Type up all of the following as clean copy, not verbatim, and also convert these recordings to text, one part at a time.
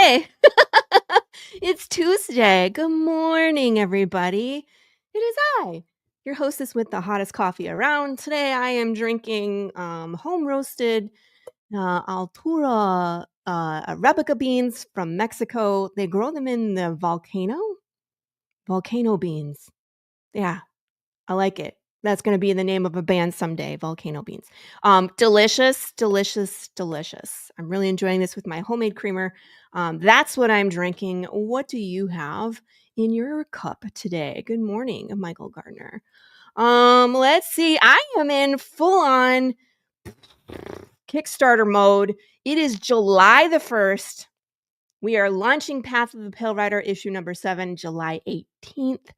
Hey, it's Tuesday. Good morning, everybody. It is I, your hostess with the hottest coffee around. Today, I am drinking home roasted Altura Arabica beans from Mexico. They grow them in the volcano beans. Yeah, I like it. That's going to be the name of a band someday, Volcano Beans. Delicious, delicious, delicious. I'm really enjoying this with my homemade creamer. That's what I'm drinking. What do you have in your cup today? Good morning, Michael Gardner. Let's see. I am in full on Kickstarter mode. It is July the 1st. We are launching Path of the Pale Rider issue number 7, July 18th.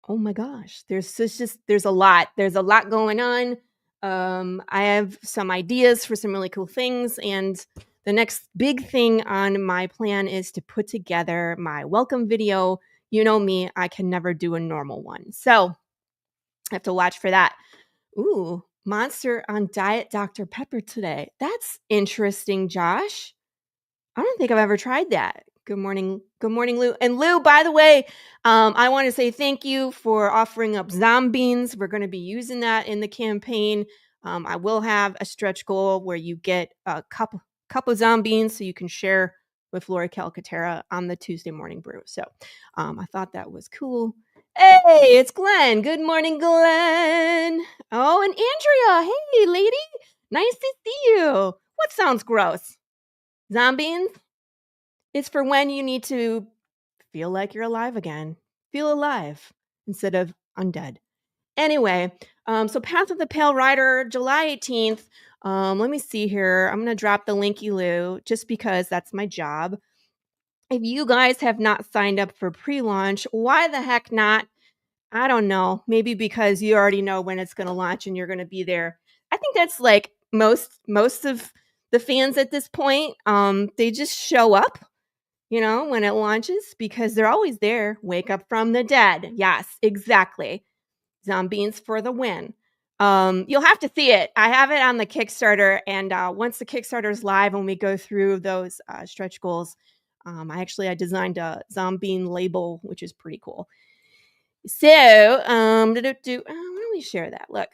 Oh my gosh, there's a lot. There's a lot going on. I have some ideas for some really cool things, and the next big thing on my plan is to put together my welcome video. You know me, I can never do a normal one. So I have to watch for that. Ooh, Monster on Diet Dr. Pepper today. That's interesting, Josh. I don't think I've ever tried that. Good morning, Lou. And Lou, by the way, I want to say thank you for offering up zombies. We're going to be using that in the campaign. I will have a stretch goal where you get a cup of zombies so you can share with Laurie Calcaterra on the Tuesday morning brew. So I thought that was cool. Hey, it's Glenn. Good morning, Glenn. Oh, and Andrea. Hey, lady. Nice to see you. What sounds gross? Zombies? It's for when you need to feel like you're alive again. Feel alive instead of undead. Anyway, so Path of the Pale Rider, July 18th. Let me see here. I'm going to drop the linky Lou just because that's my job. If you guys have not signed up for pre-launch, why the heck not? I don't know. Maybe because you already know when it's going to launch and you're going to be there. I think that's like most of the fans at this point. They just show up, when it launches because they're always there. Wake up from the dead. Yes, exactly. Zombies for the win. You'll have to see it. I have it on the Kickstarter, and once the Kickstarter is live and we go through those stretch goals, I designed a zombie label, which is pretty cool. So, why don't we share that? Look.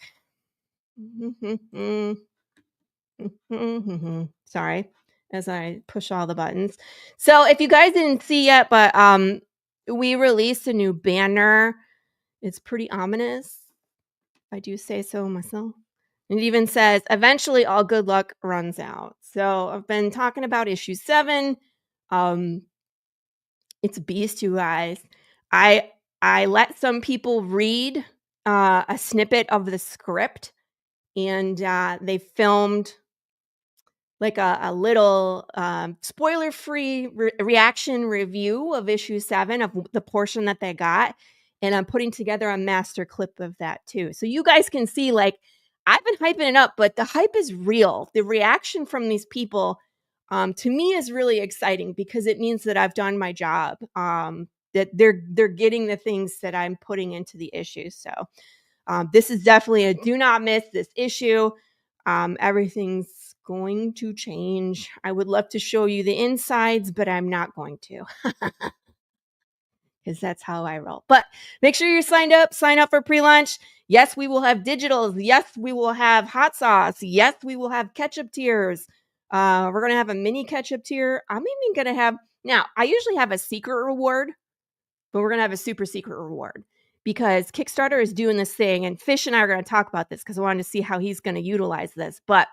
Sorry, as I push all the buttons. So, if you guys didn't see yet, but we released a new banner. It's pretty ominous, if I do say so myself. It even says, "Eventually, all good luck runs out." So, I've been talking about issue 7. It's a beast, you guys. I let some people read a snippet of the script, and they filmed like a little spoiler-free reaction review of issue 7 of the portion that they got. And I'm putting together a master clip of that too. So you guys can see, like, I've been hyping it up, but the hype is real. The reaction from these people to me is really exciting because it means that I've done my job. That they're getting the things that I'm putting into the issue. So this is definitely a do not miss this issue. Everything's going to change. I would love to show you the insides, but I'm not going to because that's how I roll. But make sure you're signed up. Sign up for pre-launch. Yes, we will have digitals. Yes, we will have hot sauce. Yes, we will have ketchup tiers. We're going to have a mini ketchup tier. I'm even going to have, now, I usually have a secret reward, but we're going to have a super secret reward because Kickstarter is doing this thing, and Fish and I are going to talk about this because I wanted to see how he's going to utilize this. But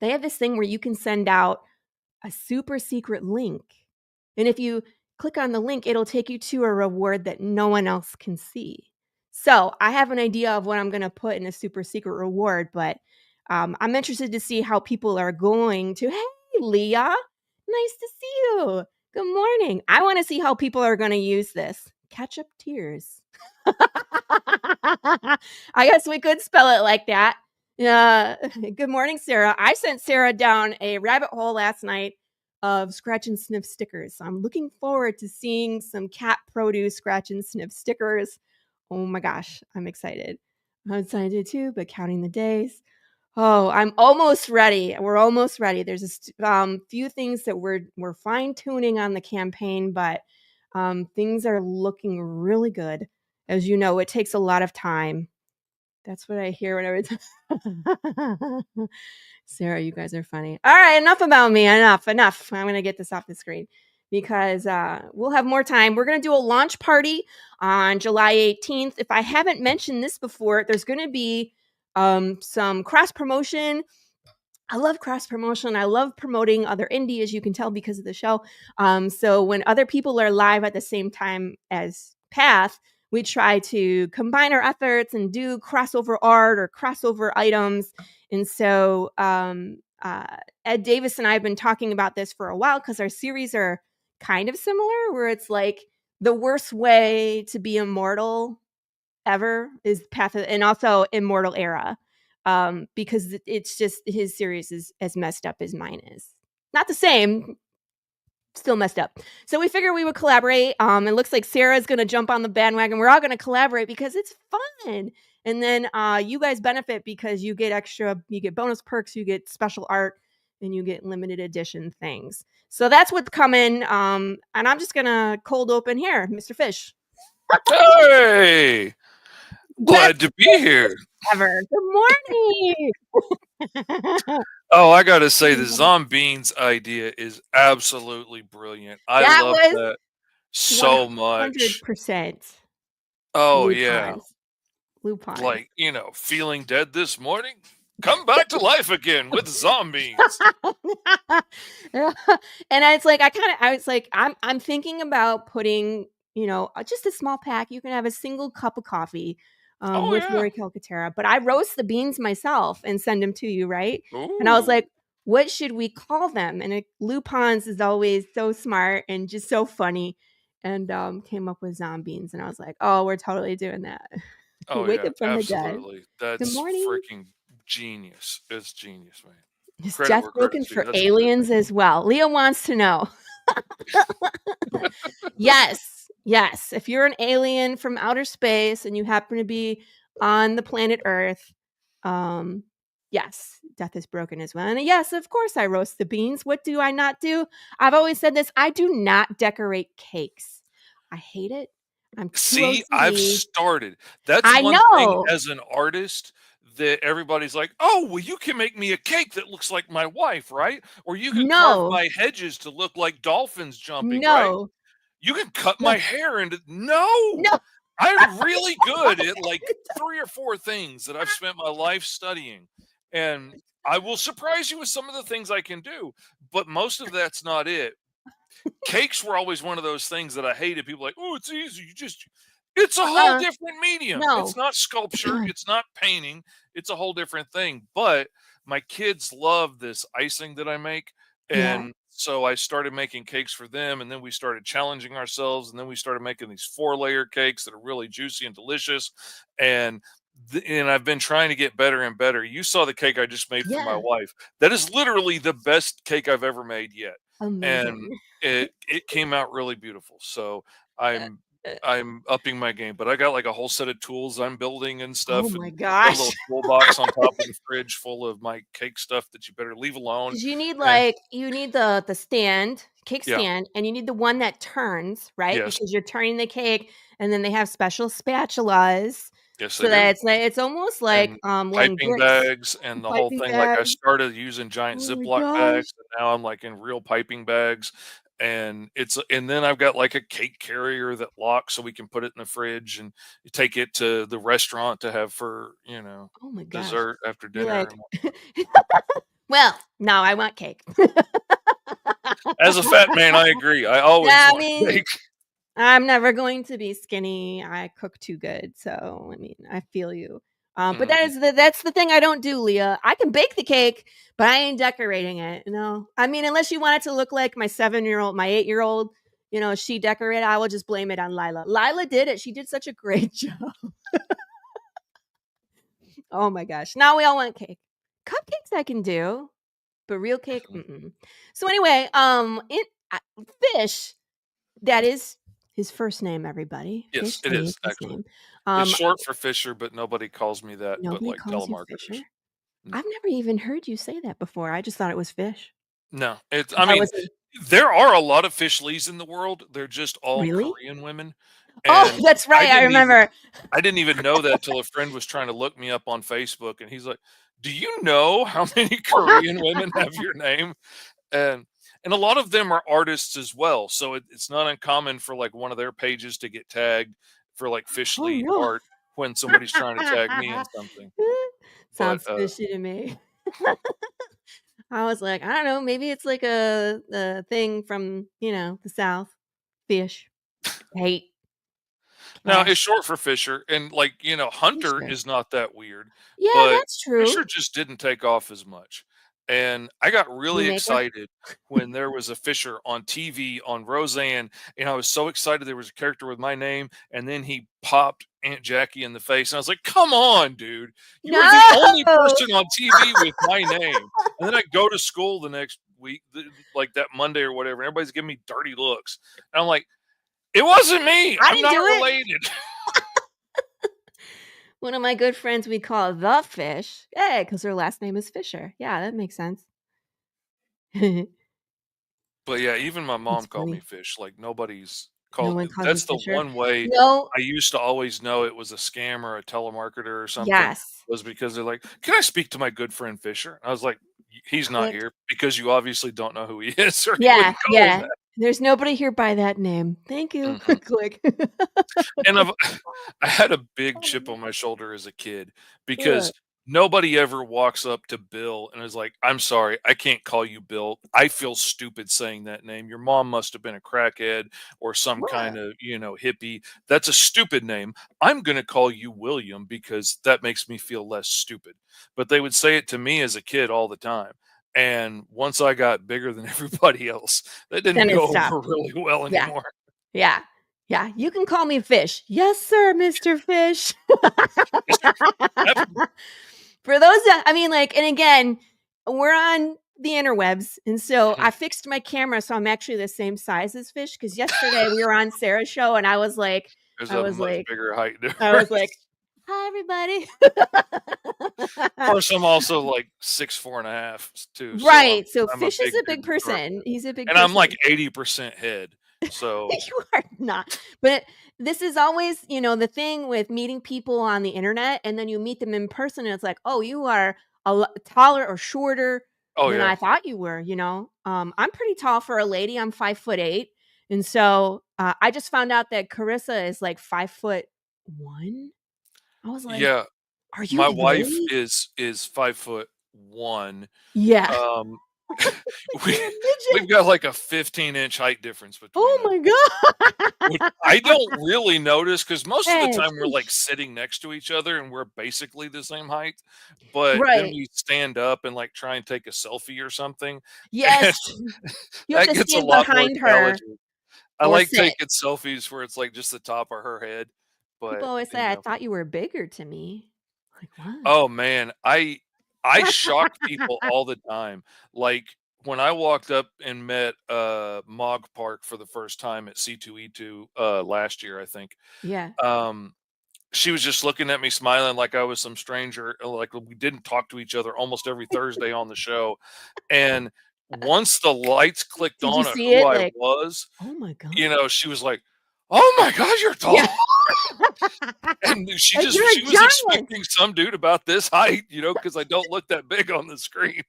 they have this thing where you can send out a super secret link. And if you click on the link, it'll take you to a reward that no one else can see. So I have an idea of what I'm going to put in a super secret reward, but I'm interested to see how people are going to. Hey, Leah, nice to see you. Good morning. I want to see how people are going to use this. Ketchup tears. I guess we could spell it like that. Good morning, Sarah. I sent Sarah down a rabbit hole last night of scratch and sniff stickers. So I'm looking forward to seeing some cat produce scratch and sniff stickers. Oh my gosh, I'm excited. I'm excited too, but counting the days. Oh, I'm almost ready. We're almost ready. There's a few things that we're fine-tuning on the campaign, but, things are looking really good. As you know, it takes a lot of time. That's what I hear whenever Sarah, you guys are funny. All right, enough about me. Enough. I'm gonna get this off the screen because we'll have more time. We're gonna do a launch party on July 18th. If I haven't mentioned this before, there's gonna be some cross promotion. I love cross promotion. I love promoting other indie, as you can tell because of the show. So when other people are live at the same time as Path, we try to combine our efforts and do crossover art or crossover items. And so Ed Davis and I have been talking about this for a while because our series are kind of similar, where it's like the worst way to be immortal ever is Path of, and also Immortal Era, because it's just his series is as messed up as mine is. Not the same, still messed up. So we figured we would collaborate. It looks like Sarah's going to jump on the bandwagon. We're all going to collaborate because it's fun. And then you guys benefit because you get bonus perks, you get special art, and you get limited edition things. So that's what's coming. And I'm just going to cold open here, Mr. Fish. Hey, Best glad to be here. ever. Good morning. Oh, I gotta say, the Zombeans idea is absolutely brilliant. I That love was that so much. 100% Oh yeah, Lupins. Lupines. like feeling dead this morning, come back to life again with Zombeans. And it's like I was like I'm thinking about putting, just a small pack. You can have a single cup of coffee Oh with yeah. Laurie Calcaterra, but I roast the beans myself and send them to you, right? And I was Ooh. like, what should we call them? And Lupins is always so smart and just so funny, and came up with Zombeans. And I was like, oh, we're totally doing that. Oh Wake yeah, up from the dead. absolutely. Good That's morning. freaking genius. It's genius, man. Is Credit Jeff where broken credit's due. for That's good. aliens as well? Leah wants to know. Yes, yes. If you're an alien from outer space and you happen to be on the planet Earth, yes, death is broken as well. And yes, of course, I roast the beans. What do I not do? I've always said this. I do not decorate cakes. I hate it. I'm too See, I've OCD. started. That's I one thing know. as an artist that everybody's like, "Oh, well, you can make me a cake that looks like my wife, right? Or you can carve No, my hedges to look like dolphins jumping, right? no, You can cut no, my hair into." No! no. I'm really good at like 3 or 4 things that I've spent my life studying, and I will surprise you with some of the things I can do, but most of that's not it. Cakes were always one of those things that I hated. People like, "Oh, it's easy. It's a whole Uh-uh. different medium. It's No. not sculpture, it's not painting, it's a whole different thing." But my kids love this icing that I make, Yeah. and so I started making cakes for them, and then we started challenging ourselves, and then we started making these 4-layer cakes that are really juicy and delicious, and and I've been trying to get better and better. You saw the cake I just made for my Yeah. wife. That is literally the best cake I've ever made yet, and Amazing. it came out really beautiful. So Uh, I'm uh, I'm upping my game, but I got like a whole set of tools I'm building and oh stuff, my and got a gosh. little toolbox on top of the fridge full of my cake stuff that you better leave alone. 'Cause And you need the stand, cake yeah, stand, and you need the one that turns, right? yes, Because you're turning the cake, and then they have special spatulas, yes, they so that do. it's almost like, And laying piping bricks. bags and the whole Piping thing. Like I bag. started using giant Oh my Ziploc gosh. bags, and now I'm like in real piping bags. And then I've got like a cake carrier that locks so we can put it in the fridge and you take it to the restaurant to have for, Oh my gosh. dessert after You're dinner like, and "Well, no, I want cake." as a fat man, I agree. I always Yeah, I want mean, cake. I'm never going to be skinny. I cook too good, so, I mean, I feel you. But Mhm. that's the thing I don't do, Leah. I can bake the cake, but I ain't decorating it, you know? I mean, unless you want it to look like my 7-year-old, my 8-year-old, she decorated, I will just blame it on Lila. Lila did it. She did such a great job. Oh my gosh. Now we all want cake. Cupcakes I can do, but real cake, Mhm. mm-mm. So anyway, uh, Fish, that is his first name, everybody. Yes, Fish it is is his actually. name. It's Um, short for Fisher, but nobody calls me that but Nobody like calls you telemarketers. Fisher? No. I've never even heard you say that before. I just thought it was fish. No, it's I That mean, was a there are a lot of fish Lees in the world, they're just all really? Korean women, Oh, and that's I right, I didn't even remember. I didn't even know that till a friend was trying to look me up on Facebook, and he's like, "Do you know how many Korean women have your name?" And and a lot of them are artists as well, so it's not uncommon for, like, one of their pages to get tagged for, like, fish Oh, Lee no. art when somebody's trying to tag me in something, but, Sounds fishy to me. I was like, I don't know, maybe it's like a thing from, the South. Fish, hate, now, it's cash, short for Fisher, and, like, Hunter Fisher. is not that weird, Yeah, but that's true. Fisher just didn't take off as much, and I got really Shoemaker? excited when there was a Fisher on TV on Roseanne, and I was so excited there was a character with my name, and then he popped Aunt Jackie in the face, and I was like, "Come on, dude. You are the only No! person on TV with my name." And then I go to school the next week, like, that Monday or whatever, and everybody's giving me dirty looks, and I'm like, "It wasn't me. I I'm didn't not do it. related." One of my good friends we call the fish. Yeah, because her last name is Fisher. Yeah, that makes sense. But yeah, even my That's mom called me funny. fish, like, nobody's No called one calls you that's the Fisher? one way No. I used to always know it was a scam or a telemarketer or something, Yes. was because they're like, "Can I speak to my good friend Fisher?" I was like, He's not Click. here because you obviously don't know who he is, or you Yeah, wouldn't call him yeah. that." There's nobody here by that name. Thank you. Mhm. Click. And I had a big chip on my shoulder as a kid Yeah. because nobody ever walks up to Bill and is like, "I'm sorry, I can't call you Bill. I feel stupid saying that name. Your mom must have been a crackhead or some kind What? of, hippie. That's a stupid name. I'm going to call you William because that makes me feel less stupid." But they would say it to me as a kid all the time. And once I got bigger than everybody else, that didn't Then it go stopped. over really well Yeah, anymore. yeah, yeah. You can call me Fish. "Yes, sir, Mr. Fish." Mr. F- For those that I mean, like and again, we're on the interwebs, and so I fixed my camera so I'm actually the same size as Fish. Because yesterday we were on Sarah's show, and I was like There's I a was much like bigger height I was like, difference. "Hi, everybody." Course, I'm also like 6'4.5" too, so I'm Right, so I'm a Fish is big a dude big with short person. hair, He's a big and I'm like person. 80% head, so You are not. But this is always, the thing with meeting people on the internet, and then you meet them in person, and it's like, "Oh, you are a lot taller or shorter oh, than yeah. I thought you were," I'm pretty tall for a lady, I'm 5'8", and so, I just found out that Carissa is, like, 5'1". I was like, Yeah, "Are you my wife really?" is 5'1". Yeah. Um, we You're a we've midget. got like a 15-inch height difference between Oh us, my which god. I don't really notice because most of the Hey, time we're, like, sheesh. sitting next to each other and we're basically the same height, but then Right. we stand up and, like, try and take a selfie or something, Yes. and You have that to gets a stand lot more behind her challenging. I or like sit. taking selfies where it's, like, just the top of her head, People but, always say, "I thought you were bigger to me." Like, "What?" oh, man, I shock people all the time. Like, when I walked up and met, Mog Park for the first time at C2E2, last year, I think, Yeah. um, she was just looking at me smiling like I was some stranger, like we didn't talk to each other almost every Thursday on the show, and once the lights clicked Did you on of see who it? I Like, was, "Oh my god." she was like, "Oh my god, you're tall." Yeah. And Like, "You're a she was giant." expecting some dude about this height, because I don't look that big on the screen.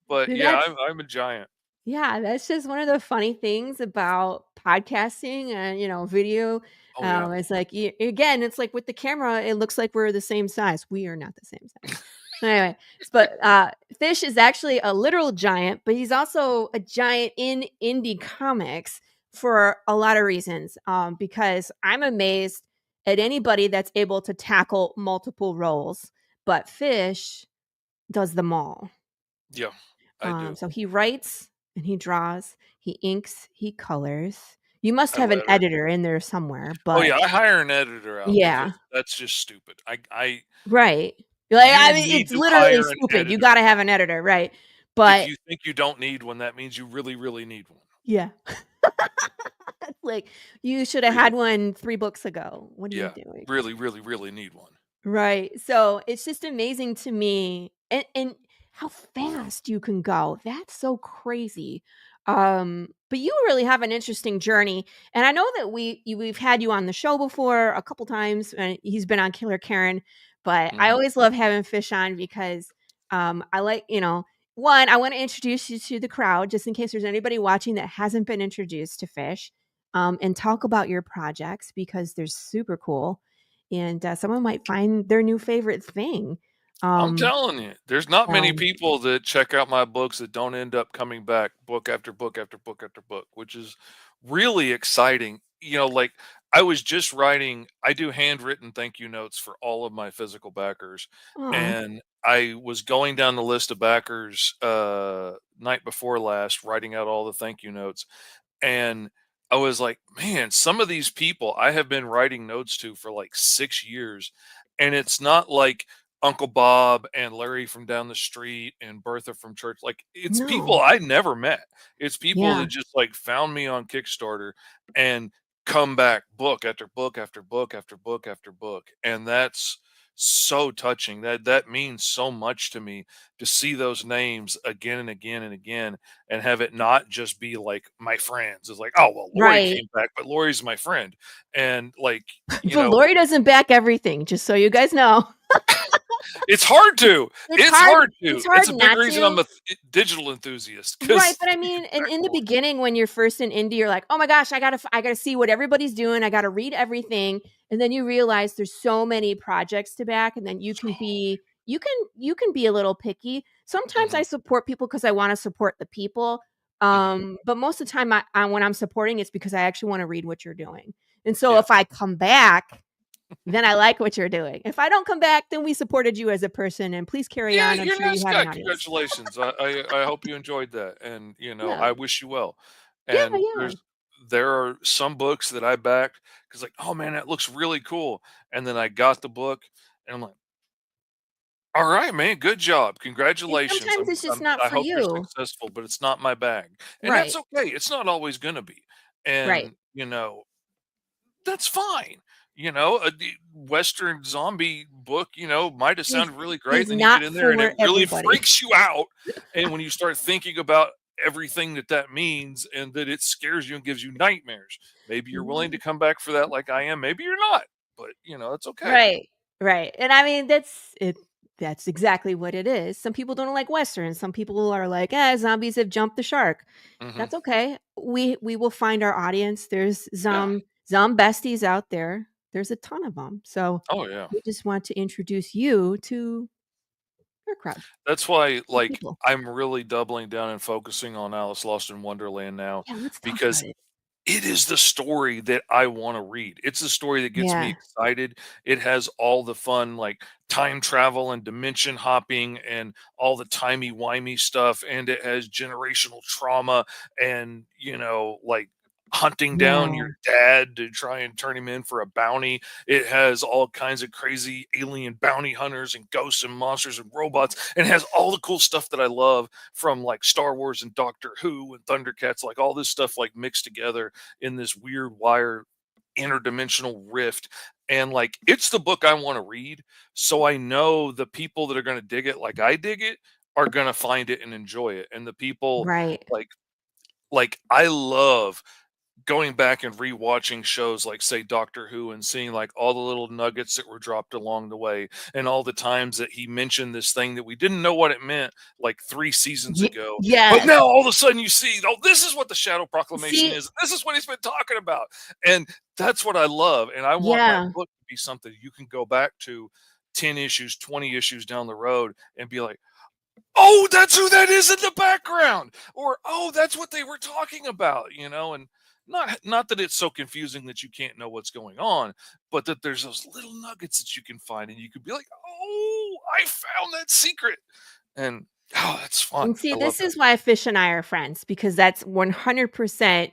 But Dude, yeah, that's I'm a giant. yeah, that's just one of the funny things about podcasting and, video, Oh, yeah. it's like, again, it's like with the camera, it looks like we're the same size. We are not the same size. So anyway, Fish is actually a literal giant, but he's also a giant in indie comics for a lot of reasons. Because I'm amazed at anybody that's able to tackle multiple roles, but Fish does them all. Yeah, I do. So he writes and he draws, he inks, he colors. You must I have an letter. editor in there somewhere, Oh, but yeah, I hire an editor out yeah, because that's just stupid. I right. Like, You I mean, need it's to literally hire an stupid. You editor. gotta have an editor, right? If But you think you don't need one, that means you really, really need one. yeah. Like, you shoulda Really. had one 3 books ago. What are you Yeah, doing? really, really, really need one. Right. So it's just amazing to me and how fast you can go. That's so crazy. But you really have an interesting journey. And I know that we've had you on the show before a couple times and he's been on Killer Karen, but I Mhm. always love having Fish on because I like, one, I want to introduce you to the crowd just in case there's anybody watching that hasn't been introduced to Fish. And talk about your projects because they're super cool and, someone might find their new favorite thing. I'm Um, telling you, there's not many um people that check out my books that don't end up coming back book after book after book after book, which is really exciting. Like I was just writing, I do handwritten thank you notes for all of my physical backers. Aw, And I was going down the list of backers night before last, writing out all the thank you notes. And I was like, man, some of these people I have been writing notes to for like 6 years. And it's not like Uncle Bob and Larry from down the street and Bertha from church. Like it's people no. I never met. It's people Yeah, that just like found me on Kickstarter and come back book after book after book after book after book. And that's so touching. That means so much to me to see those names again and again and again and have it not just be like my friends. It's like, oh well, Lori right. came back, but Lori's my friend. And like, you But know, Lori doesn't back everything, just so you guys know. it's hard to. It's It's hard hard it's to. It's hard a big not reason I'm to. a digital enthusiast Right, because but I you mean, can and back in the Lori. beginning, when you're first in indie, you're like, "Oh my gosh, I gotta see what everybody's doing. I gotta read everything." And then you realize there's so many projects to back, and then you can be a little picky. Sometimes I Mhm, support people because I wanna support the people, mhm. but most of the time, when I'm supporting, it's because I actually wanna read what you're doing. And so Yeah. if I come back, then I like what you're doing. If I don't come back, then we supported you as a person, and please carry Yeah, on. I'm you're a sure you nice have an guy. audience. Congratulations. I hope you enjoyed that, and Yeah. I wish you well. Yeah, And yeah. there are some books that I backed because like, oh man, that looks really cool. And then I got the book, and I'm like, all right, man, good job. And Congratulations. sometimes it's just not I for hope you're you. successful, but it's not my bag. And that's Right, okay. It's not always gonna be. right. And that's fine. A Western zombie book, might have Is sounded really great. is Then you get not in there and it for really everybody. freaks you out. And when you start thinking about everything that means and that it scares you and gives you nightmares, maybe you're willing to Mhm. come back for that like I am. Maybe you're not, but it's okay. Right, right, and I mean, that's exactly what it is. Some people don't like Westerns, some people are like, "Eh, zombies have jumped the shark." Hmm. That's okay. We will find our audience. There's Yeah. besties out there. There's a ton of them. So, Oh, yeah. we just want to introduce you to your crowd That's why, of like, people. I'm really doubling down and focusing on Alice Lost in Wonderland now Yeah, let's talk because about it. it is the story that I wanna read. It's the story that gets me Yeah. excited. It has all the fun, like, time travel and dimension hopping and all the timey-wimey stuff, and it has generational trauma and, like, hunting down Yeah. your dad to try and turn him in for a bounty. It has all kinds of crazy alien bounty hunters and ghosts and monsters and robots, and it has all the cool stuff that I love from, like, Star Wars and Doctor Who and Thundercats, like, all this stuff, like, mixed together in this weird wire interdimensional rift. And, like, it's the book I wanna read, so I know the people that are gonna dig it like I dig it are gonna find it and enjoy it, and the people Right. like I love going back and rewatching shows like, say, Doctor Who and seeing, like, all the little nuggets that were dropped along the way and all the times that he mentioned this thing that we didn't know what it meant, like, 3 seasons ago, but Yes. now all of a sudden you see, "Oh, this is what the Shadow Proclamation See is. This is what he's been talking about," and that's what I love, and I want my yeah. book to be something you can go back to 10 issues, 20 issues down the road and be like, "Oh, that's who that is in the background," or, "Oh, that's what they were talking about," and not that it's so confusing that you can't know what's going on, but that there's those little nuggets that you can find, and you could be like, "Oh, I found that secret," and, oh, that's fun. And see, I love this that. is why Fish and I are friends because that's 100%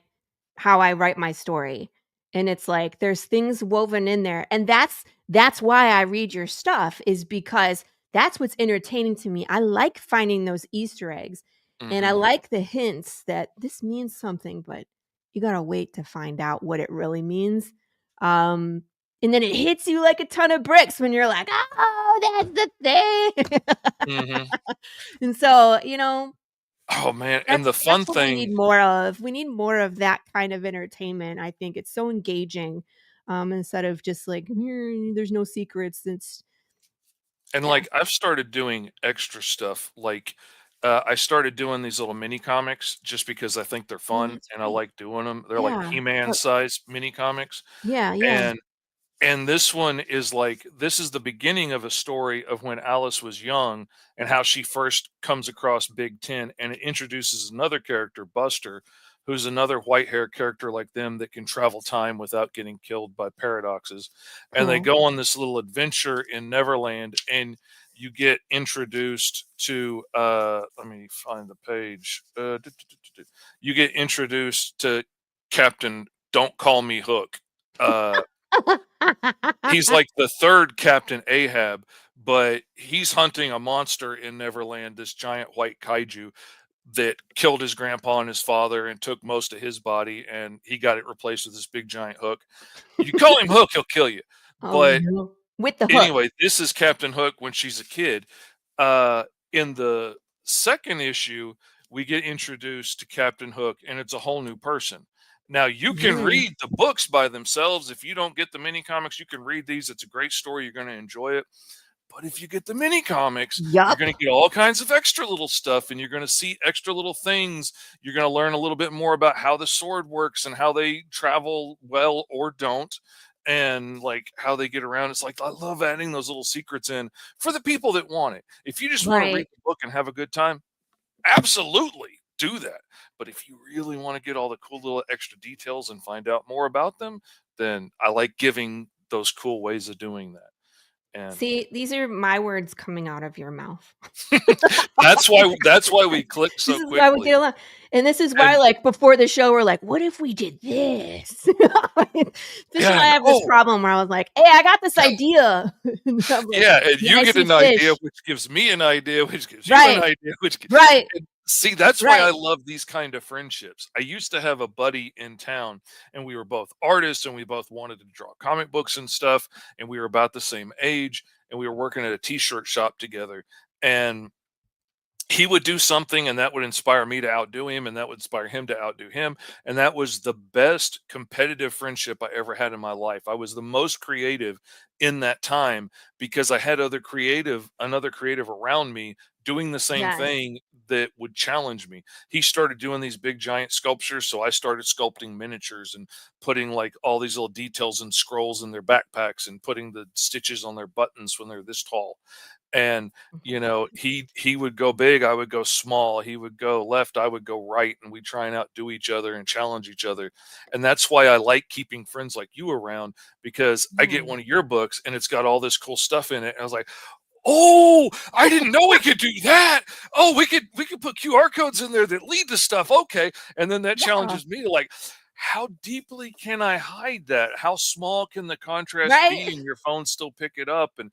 how I write my story. And it's like there's things woven in there. And that's why I read your stuff is because that's what's entertaining to me. I like finding those Easter eggs. And I Mhm. like the hints that this means something, but you got to wait to find out what it really means. Um And then it hits you like a ton of bricks when you're like, "Oh, that's the thing." Mhm. And so, Oh, man, and that's the that's fun what we need thing more of. We need more of that kind of entertainment. I think it's so engaging, instead of just like, there's no secrets." It's and, yeah. like, I've started doing extra stuff, like, I started doing these little mini comics just because I think they're Oh, fun that's and I great. like doing them. 'Em. They're like Yeah. He-Man Yep. size mini comics, Yeah, yeah. and this one is like this is the beginning of a story of when Alice was young and how she first comes across Big Ten, and it introduces another character, Buster, who's another white hair character like them that can travel time without getting killed by paradoxes. And they Cool. go on this little adventure in Neverland, and you get introduced to let me find the page. You get introduced to Captain Don't Call Me Hook. Uh, He's like the 3rd Captain Ahab, but he's hunting a monster in Neverland, this giant white kaiju that killed his grandpa and his father and took most of his body, and he got it replaced with this big giant hook. You call him Hook, he'll kill you. Oh, But no. With the hook. anyway, this is Captain Hook when she's a kid. Uh, in the 2nd issue, we get introduced to Captain Hook, and it's a whole new person. Now, you can Mm. read the books by themselves. If you don't get the mini comics, you can read these. It's a great story. You're going to enjoy it. But if you get the mini comics, you're Yup. going to get all kinds of extra little stuff and you're going to see extra little things. You're going to learn a little bit more about how the sword works and how they travel well or don't, and like how they get around. It's like I love adding those little secrets in for the people that want it. If you just want to read Right. the book and have a good time, absolutely do that. But if you really want to get all the cool little extra details and find out more about them, then I like giving those cool ways of doing that. And See, these are my words coming out of your mouth. that's why we click This so is why we quickly. get along, and this is why, And like, before the show, we're like, "What if we did this?" Fish and yeah, I and have this problem where I was like, "Hey, I got this idea." And I'm like, yeah, and and you I get see an idea, fish. which gives me an idea, which gives you an Right, idea, which gi right, and see, that's why I right. love these kind of friendships. I used to have a buddy in town, and we were both artists, and we both wanted to draw comic books and stuff, and we were about the same age, and we were working at a t-shirt shop together, and he would do something and that would inspire me to outdo him and that would inspire him to outdo him, and that was the best competitive friendship I ever had in my life. I was the most creative in that time because I had another creative around me doing the same Yes. thing that would challenge me. He started doing these big giant sculptures, so I started sculpting miniatures and putting like all these little details and scrolls in their backpacks and putting the stitches on their buttons when they're this tall. And he would go big, I would go small. He would go left, I would go right, and we try and outdo each other and challenge each other. And that's why I like keeping friends like you around, because I get Yeah. one of your books and it's got all this cool stuff in it. And I was like, "Oh, I didn't know we could do that. Oh, we could put QR codes in there that lead to stuff. Okay." And then that Yeah. challenges me to like, how deeply can I hide that? How small can the contrast Right? be and your phone still pick it up? And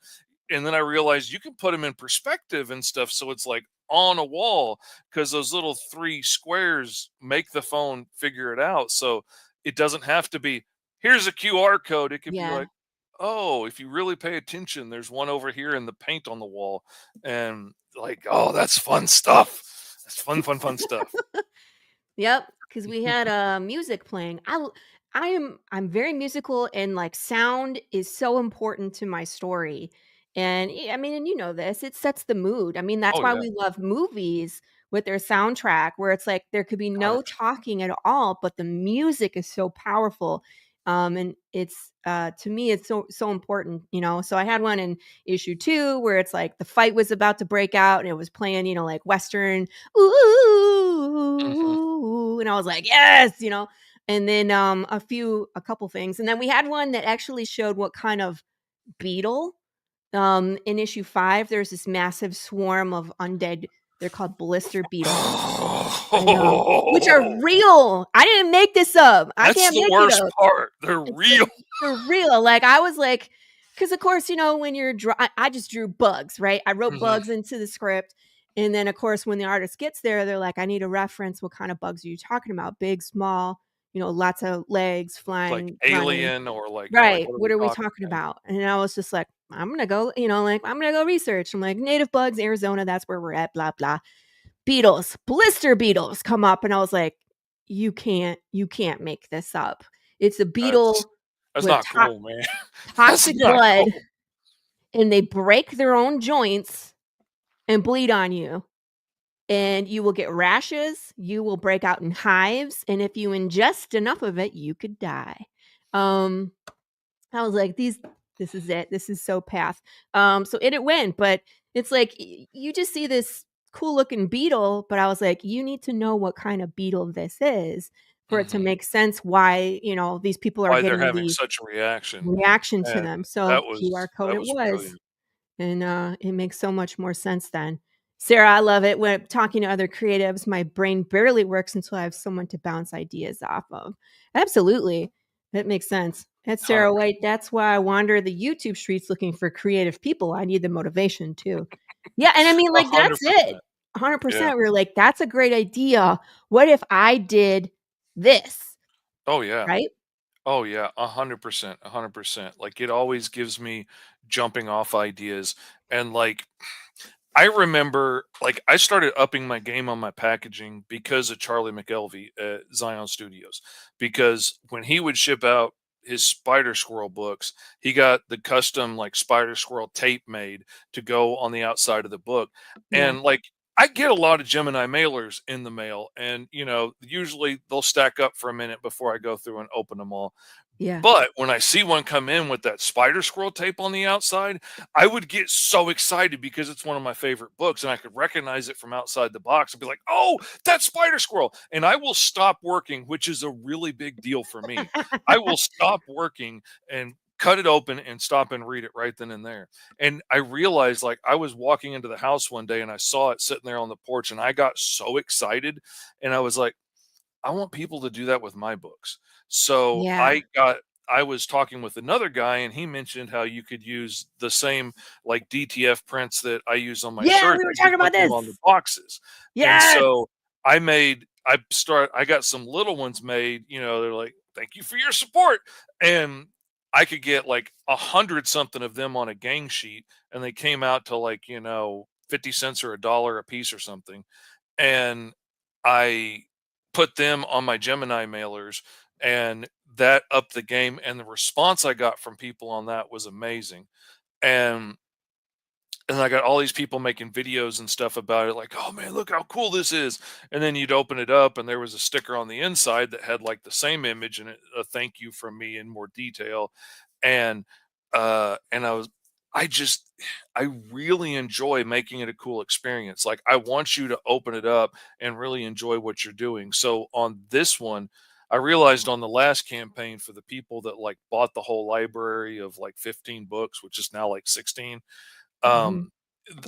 then I realized you can put them in perspective and stuff, so it's like on a wall because those little 3 squares make the phone figure it out. So it doesn't have to be, "Here's a QR code." It could be Yeah. like, "Oh, if you really pay attention, there's one over here in the paint on the wall." And like, oh, that's fun stuff. That's fun, fun, fun stuff. Yep, because we had, music playing. I'm very musical and, like, sound is so important to my story, and, I mean, and you know this, it sets the mood. I mean, that's Oh why yeah, we love movies with their soundtrack where it's like there could be no 100%. talking at all, but the music is so powerful, and it's, to me, it's so important, So I had one in issue 2 where it's like the fight was about to break out and it was playing, like Western Mhm. ooh, and I was like, "Yes," and then, a couple things, and then we had one that actually showed what kind of beetle, in issue 5, there's this massive swarm of undead, they're called blister beetles, which are real. I didn't make this up. I That's can't the make it worst up. part. They're It's real. for real, like, I was like, because of course, when you're I just drew bugs, right? I wrote Mhm. bugs into the script, and then, of course, when the artist gets there, they're like, "I need a reference, what kind of bugs are you talking about? Big, small?" lots of legs Like flying, running. Alien or like, Right. what are What we are we talking talking about? about? And I was just like, I'm gonna go, I'm gonna go research. I'm like, native bugs, Arizona, that's where we're at, blah, blah. Beetles, blister beetles come up. And I was like, you can't make this up. It's a That's beetle that's with not cool, man. That's toxic not blood, cool. and they break their own joints and bleed on you. And you will get rashes, you will break out in hives, and if you ingest enough of it, you could die. Um, I was like, this is it. This is so path. So it went, but it's like you just see this cool looking beetle, but I was like, you need to know what kind of beetle this is for it to Mhm. make sense why, these people are Why they're getting having the such a reaction, reaction to and them. So that QR was code that it was was. brilliant. And, it makes so much more sense then. Sarah, I love it. When talking to other creatives, my brain barely works until I have someone to bounce ideas off of. Absolutely. That makes sense. That's Sarah 100%. White. That's why I wander the YouTube streets looking for creative people. I need the motivation too. Yeah, and I mean, like, that's it. 100%. Yeah. 100%. We're like, that's a great idea. What if I did this? Oh, yeah. Right? Oh, yeah, 100%, 100%. Like, it always gives me jumping off ideas, and, like, I remember, like, I started upping my game on my packaging because of Charlie McElvey at Zion Studios, because when he would ship out his Spider Squirrel books, he got the custom, like, Spider Squirrel tape made to go on the outside of the book, Yeah. and, like, I get a lot of Gemini mailers in the mail, and, usually they'll stack up for a minute before I go through and open them all. Yeah. But when I see one come in with that Spider Squirrel tape on the outside, I would get so excited because it's one of my favorite books and I could recognize it from outside the box and be like, "Oh, that's Spider Squirrel." And I will stop working, which is a really big deal for me. I will stop working and cut it open and stop and read it right then and there. And I realized, like, I was walking into the house one day and I saw it sitting there on the porch and I got so excited and I was like, I want people to do that with my books. So Yeah. I was talking with another guy and he mentioned how you could use the same like DTF prints that I use on my Yeah, shirt. we were You could talking put about them this. on the boxes. And Yes. so I got some little ones made, they're like, thank you for your support. And I could get like 100 something of them on a gang sheet and they came out to like, 50 cents or $1 a piece or something, and I put them on my Gemini mailers, and that upped the game. And the response I got from people on that was amazing. And I got all these people making videos and stuff about it, like, "Oh man, look how cool this is!" And then you'd open it up, and there was a sticker on the inside that had like the same image and a thank you from me in more detail. And and I just I really enjoy making it a cool experience. Like, I want you to open it up and really enjoy what you're doing. So on this one, I realized on the last campaign for the people that like bought the whole library of like 15 books, which is now like 16, Mhm. um,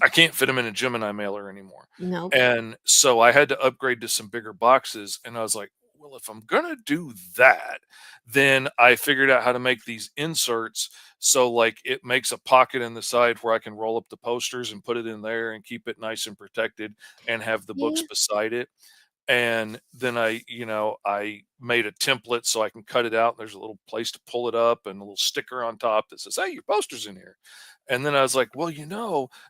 I can't fit them in a Gemini mailer anymore. Nope. And so I had to upgrade to some bigger boxes. And I was like, well, if I'm going to do that, then I figured out how to make these inserts. So, like, it makes a pocket in the side where I can roll up the posters and put it in there and keep it nice and protected and have the books Yeah. beside it. And then I made a template so I can cut it out. There's a little place to pull it up and a little sticker on top that says, "Hey, your poster's in here." And then I was like, well,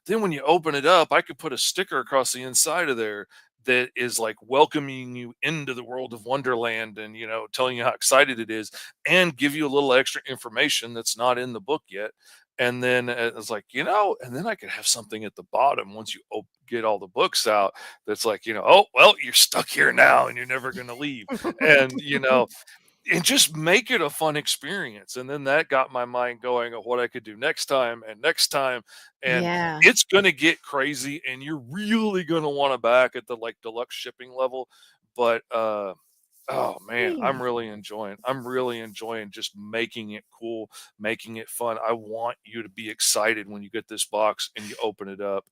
then when you open it up, I could put a sticker across the inside of there that is like welcoming you into the world of Wonderland and, telling you how excited it is and give you a little extra information that's not in the book yet. And then it was like, and then I could have something at the bottom once you get all the books out that's like, oh, well, you're stuck here now and you're never going to leave. And, and just make it a fun experience. And then that got my mind going of what I could do next time and next time. And Yeah. it's going to get crazy and you're really going to want to back at the like deluxe shipping level. But, oh man, Yeah. I'm really enjoying just making it cool, making it fun. I want you to be excited when you get this box and you open it up.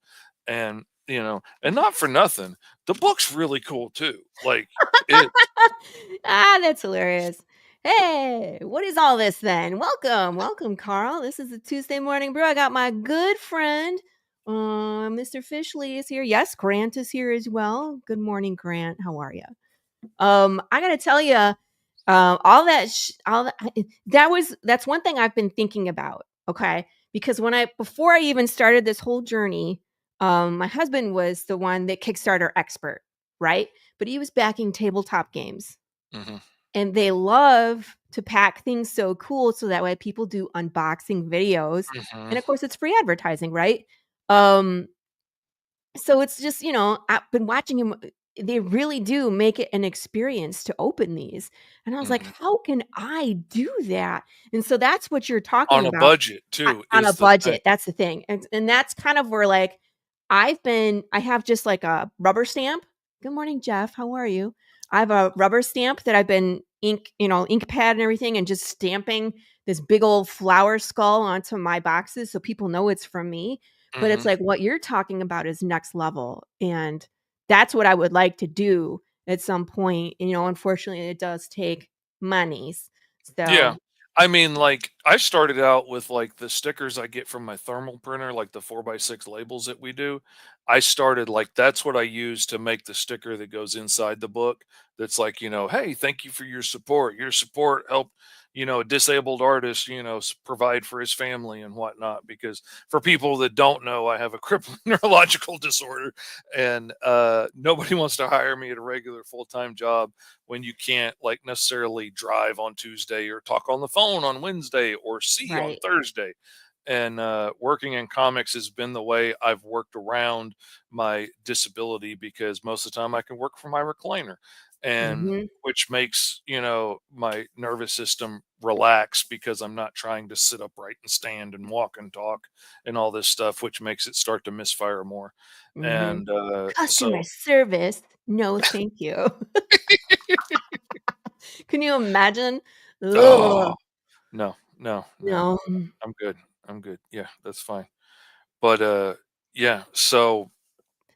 And, and not for nothing, the book's really cool too. Like, it That's hilarious. Hey, what is all this then? Welcome, welcome, Carl. This is the Tuesday Morning Brew. I got my good friend, Mr. Fishley is here. Yes, Grant is here as well. Good morning, Grant. How are you? I gotta tell you. All that that's one thing I've been thinking about, okay? Because before I even started this whole journey, my husband was the one that Kickstarter expert, right? But he was backing tabletop games, Mhm, and they love to pack things so cool so that way people do unboxing videos, mhm, and of course, it's free advertising, right? Um, so it's just, I've been watching him they really do make it an experience to open these, and I was like, mhm. "How can I do that?" And so that's what you're talking On a about budget too on a is the thing. budget, that's the thing, and that's kind of where, like, I have just, like, a rubber stamp. "Good morning, Jeff, how are you?" I have a rubber stamp that I've been ink pad and everything, and just stamping this big old flower skull onto my boxes so people know it's from me, but it's Mhm. like what you're talking about is next level, and that's what I would like to do at some point, unfortunately, it does take monies, Yeah. so I mean, like, I started out with, like, the stickers I get from my thermal printer, like the 4 by 6 labels that we do. I started like, that's what I use to make the sticker that goes inside the book that's like, "Hey, thank you for your support. Your support helped, a disabled artist, provide for his family and whatnot." Because for people that don't know, I have a crippling neurological disorder, and, nobody wants to hire me at a regular full-time job when you can't like necessarily drive on Tuesday or talk on the phone on Wednesday or see on right. Thursday. And working in comics has been the way I've worked around my disability because most of the time I can work from my recliner, and Mhm, which makes my nervous system relax because I'm not trying to sit upright and stand and walk and talk and all this stuff, which makes it start to misfire more. mhm. And Customer so service, no thank you. Can you imagine? oh Ugh, no, no, no. no. I'm good. I'm good. Yeah, that's fine. But yeah, so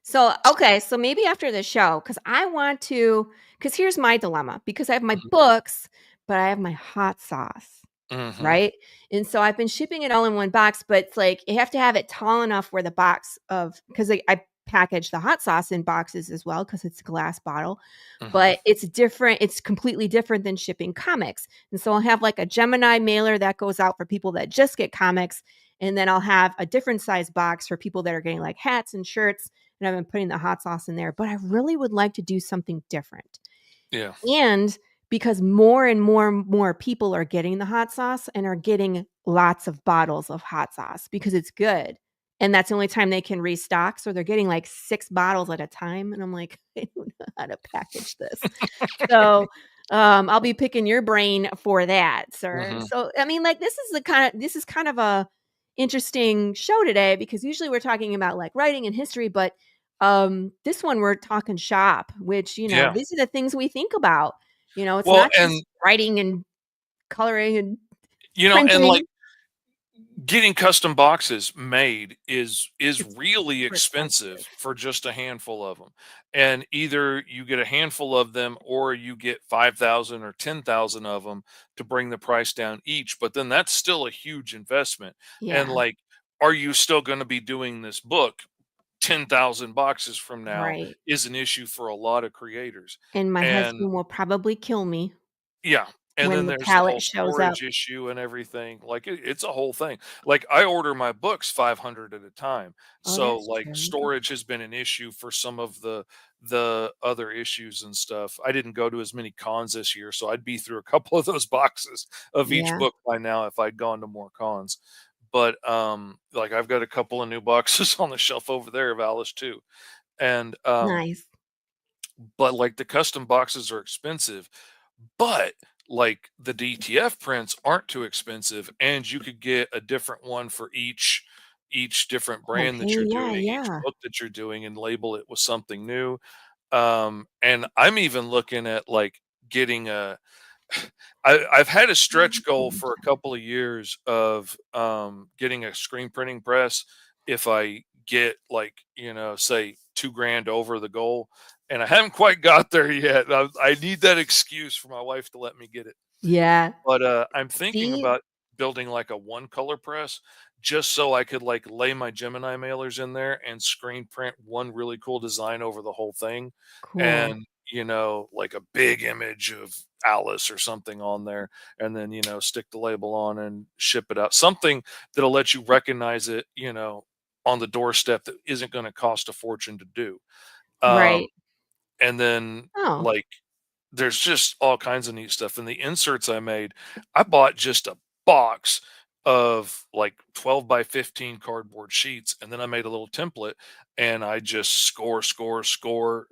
So, okay, so maybe after the show, because I want to, because here's my dilemma, because I have my books, but I have my hot sauce, mhm, right? And so I've been shipping it all in one box, but it's like you have to have it tall enough where the box of because I package the hot sauce in boxes as well because it's a glass bottle, mhm, but it's completely different than shipping comics. And so I'll have like a Gemini mailer that goes out for people that just get comics, and then I'll have a different size box for people that are getting like hats and shirts, and I've been putting the hot sauce in there, but I really would like to do something different. yeah. And because more and more people are getting the hot sauce and are getting lots of bottles of hot sauce because it's good. And that's the only time they can restock. So they're getting like 6 bottles at a time. And I'm like, I don't know how to package this. So, I'll be picking your brain for that, sir. Mhm, So, I mean, like, this is kind of a interesting show today because usually we're talking about like writing and history, but this one we're talking shop, which, yeah. these are the things we think about. It's Well, not and just writing and coloring and and like printing. getting custom boxes made is It's really super expensive expensive. for just a handful of them. And either you get a handful of them or you get 5,000 or 10,000 of them to bring the price down each, but then that's still a huge investment. And Yeah, like, are you still going to be doing this book 10,000 boxes from now right. is an issue for a lot of creators. And my And husband will probably kill me yeah, and when then the there's the pallet whole shows up. storage issue and everything. Like it's a whole thing. Like I order my books 500 at a time. Oh, So that's like true. storage has been an issue for some of the other issues and stuff. I didn't go to as many cons this year, so I'd be through a couple of those boxes of each Yeah, book by now if I'd gone to more cons. But like I've got a couple of new boxes on the shelf over there of Alice too. And nice. but like the custom boxes are expensive, but like the DTF prints aren't too expensive, and you could get a different one for each different brand that Okay, you're yeah, doing, each yeah. book that you're doing, and label it with something new. And I'm even looking at like getting a I've had a stretch goal for a couple of years of getting a screen printing press if I get like, say 2 grand over the goal. And I haven't quite got there yet. I need that excuse for my wife to let me get it. Yeah. But I'm thinking See? about building like a one color press just so I could like lay my Gemini mailers in there and screen print one really cool design over the whole thing. And Cool. you know, like a big image of Alice or something on there, and then, you know, stick the label on and ship it out. Something that'll let you recognize it, you know, on the doorstep that isn't going to cost a fortune to do. Um, Right. and then Oh, like there's just all kinds of neat stuff. And the inserts I made, I bought just a box of like 12 by 15 cardboard sheets. And then I made a little template and I just score,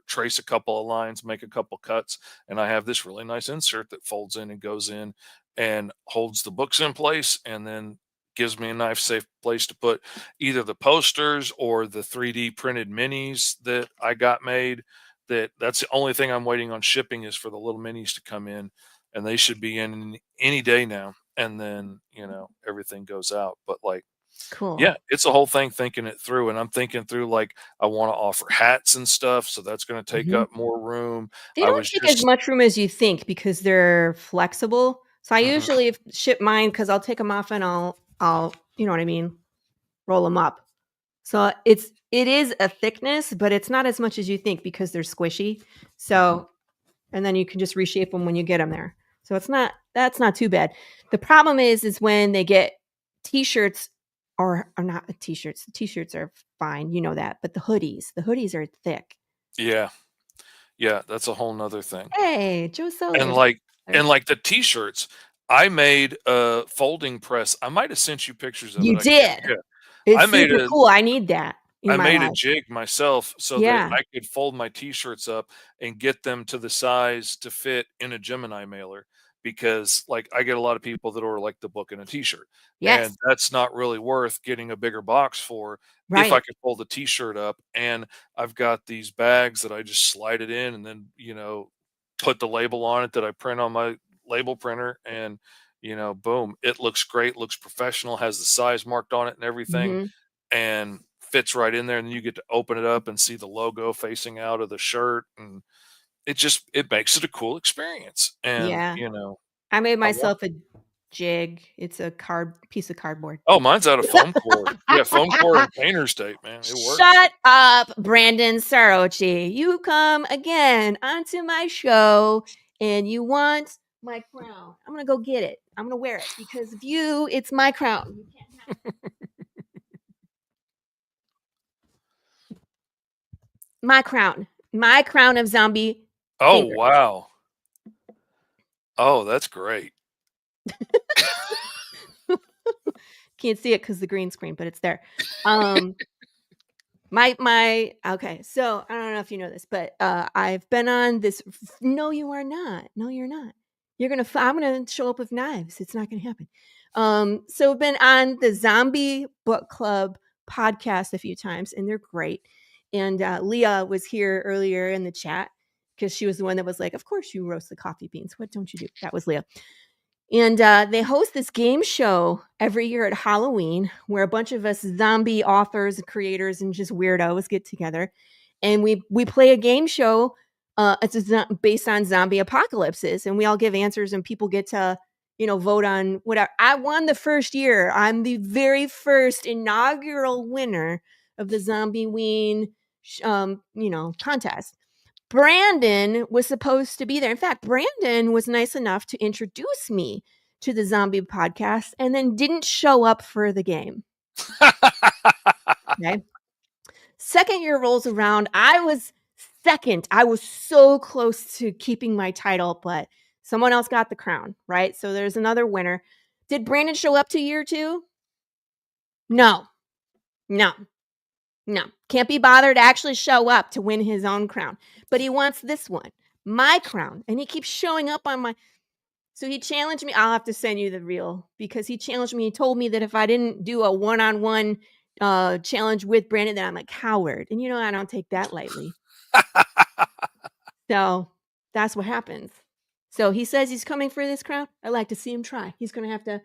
trace a couple of lines, make a couple cuts. And I have this really nice insert that folds in and goes in and holds the books in place. And then gives me a nice safe place to put either the posters or the 3D printed minis that I got made. That's the only thing I'm waiting on shipping is for the little minis to come in, and they should be in any day now. And then, you know, everything goes out. But like, cool. yeah, it's a whole thing thinking it through. And I'm thinking through like I want to offer hats and stuff, so that's going to take Mhm. up more room. They I don't was take as just much room as you think because they're flexible. So I mhm. usually ship mine because I'll take them off and I'll you know what I mean, roll them up. So it is a thickness, but it's not as much as you think because they're squishy. So and then you can just reshape them when you get them there. So that's not too bad. The problem is when they get t-shirts or not t-shirts. The t-shirts are fine, you know that, but the hoodies are thick. Yeah, yeah, that's a whole nother thing. Hey, Joe And Solar. like There. the t-shirts, I made a folding press. I might have sent you pictures of it. You I can't. did. Yeah. I It's made super a cool. I need that in I my made a life. jig myself so that Yeah. I could fold my t-shirts up and get them to the size to fit in a Gemini mailer because like I get a lot of people that order like the book and a t-shirt and Yes. that's not really worth getting a bigger box for if I Right. could fold the t-shirt up. And I've got these bags that I just slide it in and then, you know, put the label on it that I print on my label printer and, you know, boom, it looks great, looks professional, has the size marked on it and everything Mhm. and fits right in there, and then you get to open it up and see the logo facing out of the shirt, and it makes it a cool experience, and, Yeah. you know, I made I want myself a jig. It's a piece of cardboard. oh, mine's out of foam core. Yeah, foam core and painter's tape, man, it works. Shut up, Brandon Sarochi. You come again onto my show and you want my crown. I'm going to go get it. I'm going to wear it because of you. It's my crown. You can't have my crown. My crown of zombie Oh, fingers. wow. Oh, that's great. Can't see it because the green screen, but it's there. Um, my okay, so I don't know if you know this, but I've been on this. No, you are not. No, you're not. I'm gonna show up with knives. It's not gonna happen. So I've been on the Zombie Book Club podcast a few times, and they're great. And Leah was here earlier in the chat because she was the one that was like, "Of course you roast the coffee beans. What don't you do?" That was Leah. And they host this game show every year at Halloween where a bunch of us zombie authors, creators, and just weirdos get together, and we play a game show. Based on zombie apocalypses, and we all give answers, and people get to vote on whatever. I won the first year. I'm the very first inaugural winner of the Zombie Ween, contest. Brandon was supposed to be there. In fact, Brandon was nice enough to introduce me to the zombie podcast and then didn't show up for the game. Okay. Second year rolls around. I was second. I was so close to keeping my title, but someone else got the crown, right? So there's another winner. Did Brandon show up to year two? No, no. No, can't be bothered to actually show up to win his own crown. But he wants this one, my crown. And he keeps showing up on my. So he challenged me. I'll have to send you the reel because he challenged me. He told me that if I didn't do a one-on-one challenge with Brandon, that I'm a coward. And I don't take that lightly. So that's what happens. So he says he's coming for this crown. I'd like to see him try. He's going to have to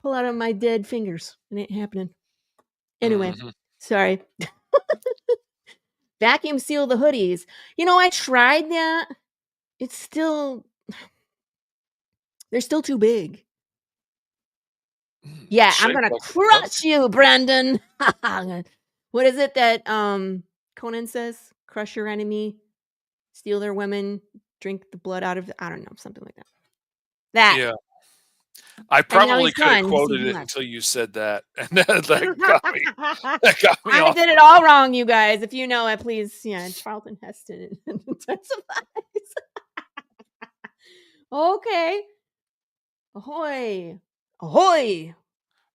pull out of my dead fingers. It ain't happening. Anyway, Mhm. sorry. Vacuum seal the hoodies. I tried that. It's still they're still too big. Yeah, I'm Shaped gonna like a duck. crush you, Brandon. What is it that Conan says? Crush your enemy, steal their women, drink the blood out of I don't know, something like that. That. Yeah. I And now probably he's could have gone, so quoted he it left. until you said that, and that got me I off. did it all wrong, you guys. If you know it, please, Charlton Heston intensifies. Okay. Ahoy. Ahoy.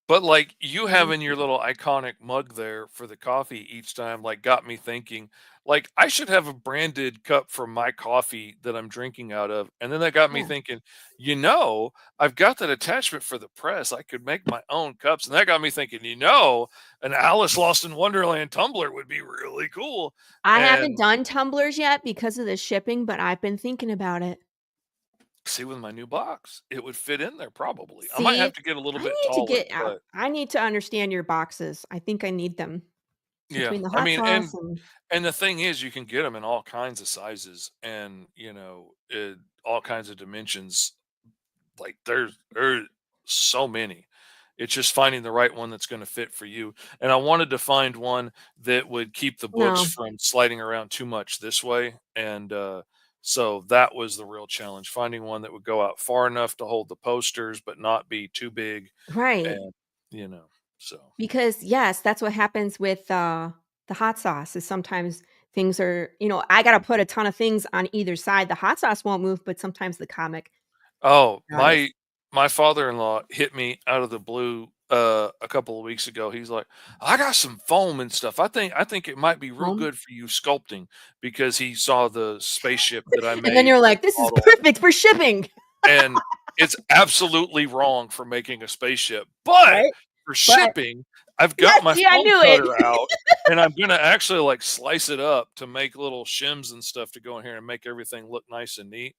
But, like, you Thank having your you. little iconic mug there for the coffee each time, like, got me thinking, like, I should have a branded cup for my coffee that I'm drinking out of, and then that got me Yeah. thinking, I've got that attachment for the press, I could make my own cups, and that got me thinking, an Alice Lost in Wonderland tumbler would be really cool, I haven't and done tumblers yet because of the shipping, but I've been thinking about it. see, with my new box, it would fit in there probably. I might See, have to get a little I bit need to taller, get out. but I need to understand your boxes. I think I need them yeah, between the I hot mean, sauce and and the thing is, you can get them in all kinds of sizes and, all kinds of dimensions. Like, there's so many. It's just finding the right one that's gonna fit for you, and I wanted to find one that would keep the books no, from sliding around too much this way, and, so that was the real challenge, finding one that would go out far enough to hold the posters, but not be too big, right. and, you know, so Because yes, that's what happens with the hot sauce is sometimes things are, I gotta put a ton of things on either side. The hot sauce won't move, but sometimes the comic Oh, does. my father-in-law hit me out of the blue, a couple of weeks ago. He's like, "I got some foam and stuff. I think it might be real Home. good for you sculpting," because he saw the spaceship that I And then made you're as like, a "This is model, perfect for shipping." and it's absolutely wrong for making a spaceship, but Right? for But shipping, I've got yes, my see, I foam knew cutter it. out, and I'm gonna actually, like, slice it up to make little shims and stuff to go in here and make everything look nice and neat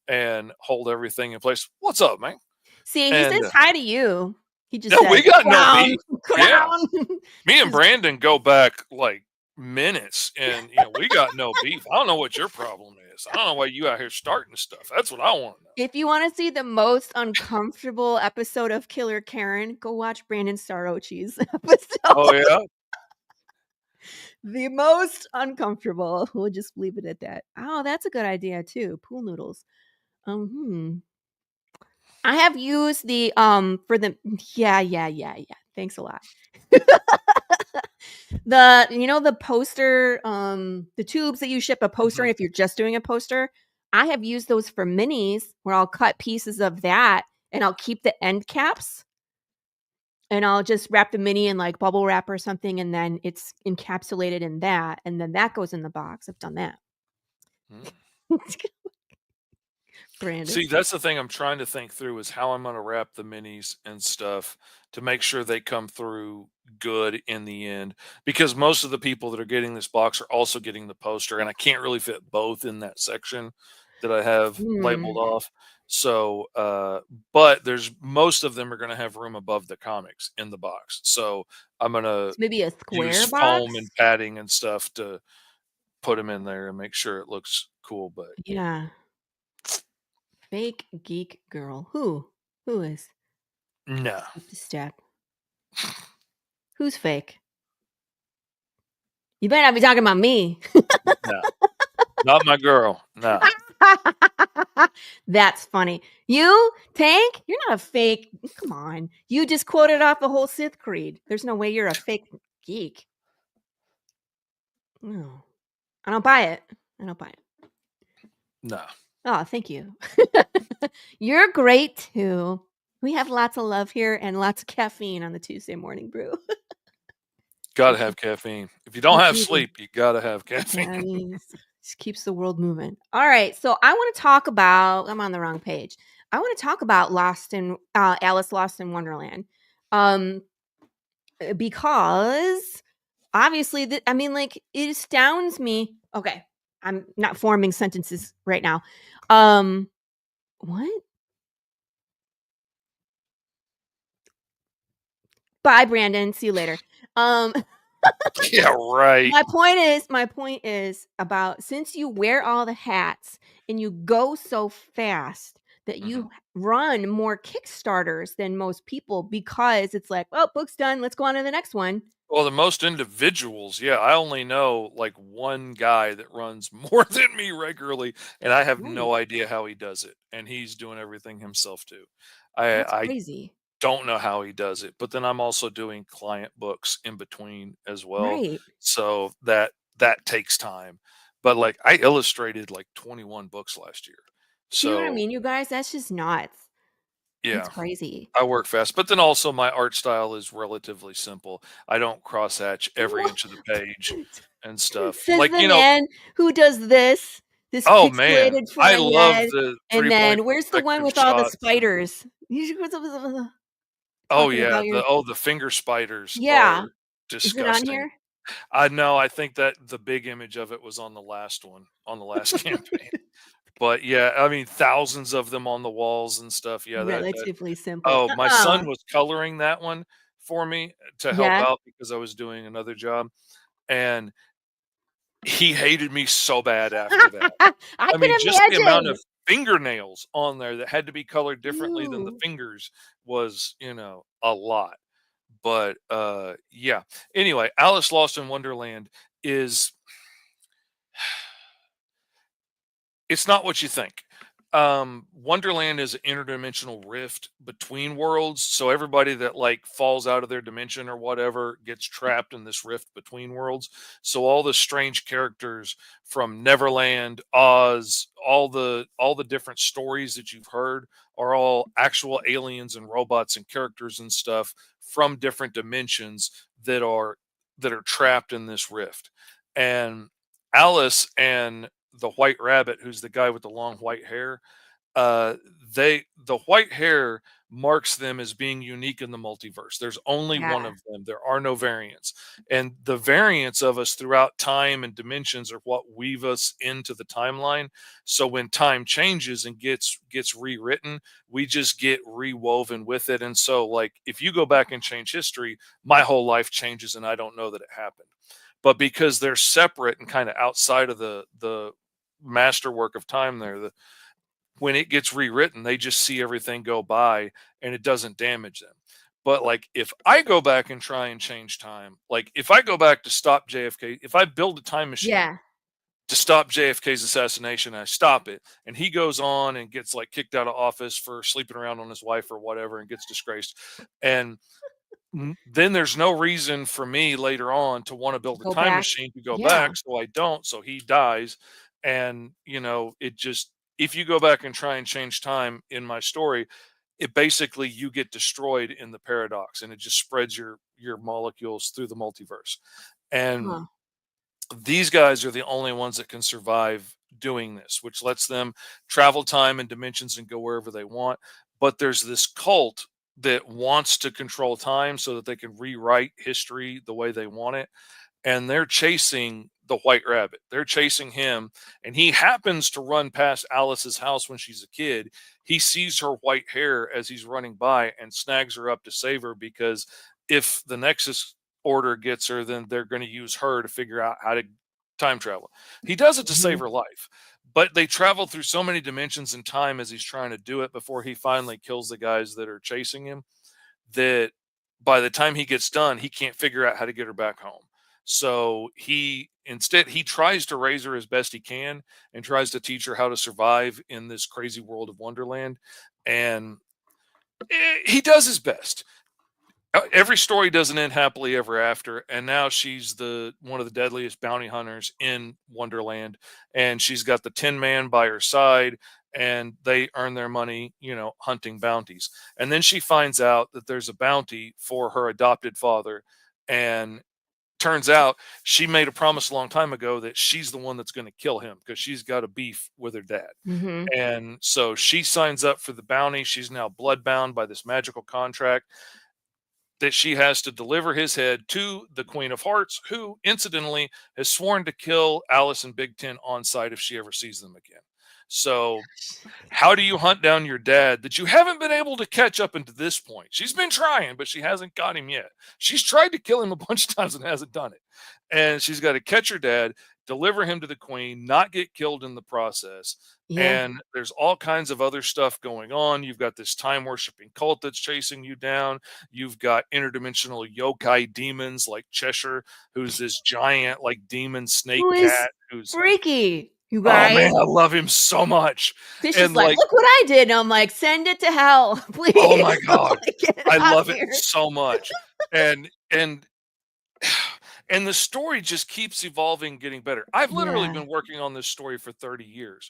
and hold everything in place. "What's up, man?" See, he And, says hi to you. He just no, we said, got no "Crown, beef. Yeah. crown." Me and Just Brandon go back, like, minutes, and, we got no beef. I don't know what your problem is. I don't know why you out here starting stuff. That's what I wanna know. if you wanna see the most uncomfortable episode of Killer Karen, go watch Brandon Starocci's Oh, episode. yeah? The most uncomfortable. We'll just leave it at that. Oh, that's a good idea too, pool noodles. Hmm. I have used the, for the yeah. Thanks a lot. The poster, the tubes that you ship a poster Mhm. in if you're just doing a poster, I have used those for minis where I'll cut pieces of that and I'll keep the end caps and I'll just wrap the mini in like bubble wrap or something and then it's encapsulated in that and then that goes in the box. I've done that. Mm. Brandon. See, that's the thing I'm trying to think through is how I'm gonna wrap the minis and stuff to make sure they come through good in the end, because most of the people that are getting this box are also getting the poster, and I can't really fit both in that section that I have labeled Hmm. off. So, but there's most of them are gonna have room above the comics in the box. So I'm gonna So maybe a use square foam and box? padding and stuff to put them in there and make sure it looks cool, but Yeah. Fake geek girl. Who? Who is? no, Step to step. Who's fake? You better not be talking about me. no, not my girl, no. That's funny. You, Tank, you're not a fake. Come on. You just quoted off the whole Sith Creed. There's no way you're a fake geek. No. I don't buy it. I don't buy it. No, Oh, thank you. You're great too. We have lots of love here and lots of caffeine on the Tuesday morning brew. gotta Keeps have caffeine. If you don't keeps have moving. sleep, you gotta have caffeine. Yeah, I mean, just keeps the world moving. All right, so I want to talk about. I'm on the wrong page. I want to talk about Alice Lost in Wonderland, um, because obviously, I mean, like it astounds me. Okay, I'm not forming sentences right now. Um, what? Bye, Brandon. See you later. Um, Yeah, right. my point is about since you wear all the hats and you go so fast that Mhm. you run more Kickstarters than most people because it's like, "Oh, book's done, let's go on to the next one." Well, the most individuals, yeah, I only know like one guy that runs more than me regularly, and I have Right. no idea how he does it. And he's doing everything himself too. I That's I crazy. don't know how he does it, but then I'm also doing client books in between as well. Right. So that takes time. But like I illustrated like 21 books last year. See what I So mean, you guys? That's just nuts. That's yeah. crazy. I work fast, but then also my art style is relatively simple. I don't crosshatch every What? inch of the page and stuff. Says Like, the man who does this oh man, pixelated I love forehead, the and 3 point then where's the one perspective with all the shots and spiders? You should oh talking yeah, about your the finger spiders yeah. are Is it on disgusting. here? I know, I think that the big image of it was on the last one, on the last campaign. But yeah, I mean, thousands of them on the walls and stuff. Yeah, that Relatively simple. oh, my son was coloring that one for me to help Yeah. out because I was doing another job, and he hated me so bad after that. I I can mean, just the amount imagine. of fingernails on there that had to be colored differently than the Ew. fingers was, a lot. But, yeah. Anyway, Alice Lost in Wonderland is it's not what you think. Wonderland is an interdimensional rift between worlds, so everybody that like falls out of their dimension or whatever gets trapped in this rift between worlds. So all the strange characters from Neverland, Oz, all the different stories that you've heard are all actual aliens and robots and characters and stuff from different dimensions that are trapped in this rift. And Alice and the White Rabbit, who's the guy with the long white hair, uh, the white hair marks them as being unique in the multiverse. There's only one Yeah. of them. There are no variants. And the variants of us throughout time and dimensions are what weave us into the timeline. So when time changes and gets rewritten, we just get rewoven with it. And so like if you go back and change history, my whole life changes and I don't know that it happened. But because they're separate and kind of outside of the masterwork of time there, when it gets rewritten, they just see everything go by and it doesn't damage them. But like if I go back and try and change time, like if I go back to stop JFK, if I build a time machine Yeah. to stop JFK's assassination, I stop it, and he goes on and gets like kicked out of office for sleeping around on his wife or whatever and gets disgraced. And then there's no reason for me later on to want to To build a go time back. machine to go Yeah. back, so I don't, so he dies. And it just, if you go back and try and change time in my story, it basically, you get destroyed in the paradox and it just spreads your molecules through the multiverse. And Huh. these guys are the only ones that can survive doing this, which lets them travel time and dimensions and go wherever they want. But there's this cult that wants to control time so that they can rewrite history the way they want it. And they're chasing the white rabbit. They're chasing him. And he happens to run past Alice's house when she's a kid. He sees her white hair as he's running by and snags her up to save her because if the Nexus order gets her, then they're going to use her to figure out how to time travel. He does it to save Mhm. her life. But they travel through so many dimensions and time as he's trying to do it before he finally kills the guys that are chasing him, that by the time he gets done, he can't figure out how to get her back home. So he tries to raise her as best he can and tries to teach her how to survive in this crazy world of Wonderland. And he does his best. Every story doesn't end happily ever after, and now she's the one of the deadliest bounty hunters in Wonderland, and she's got the Tin Man by her side, and they earn their money, hunting bounties. And then she finds out that there's a bounty for her adopted father, and turns out she made a promise a long time ago that she's the one that's going to kill him because she's got a beef with her dad. Mhm. And so she signs up for the bounty. She's now bloodbound by this magical contract that she has to deliver his head to the Queen of Hearts, who incidentally has sworn to kill Alice and Big Ten on sight if she ever sees them again. So, how do you hunt down your dad that you haven't been able to catch up into this point? She's been trying, but she hasn't got him yet. She's tried to kill him a bunch of times and hasn't done it. And she's got to catch her dad, deliver him to the queen, not get killed in the process. Yeah. And there's all kinds of other stuff going on. You've got this time worshiping cult that's chasing you down. You've got interdimensional yokai demons like Cheshire, who's this giant, like demon snake Who is cat who's, freaky, you oh guys. man, I love him so much. Fish is And like, like, "Look what I did." And I'm like, "Send it to hell, oh please." my I'm God, like, "Get it I out of love it here." so much. And and the story just keeps evolving, getting better. I've literally Yeah. been working on this story for 30 years,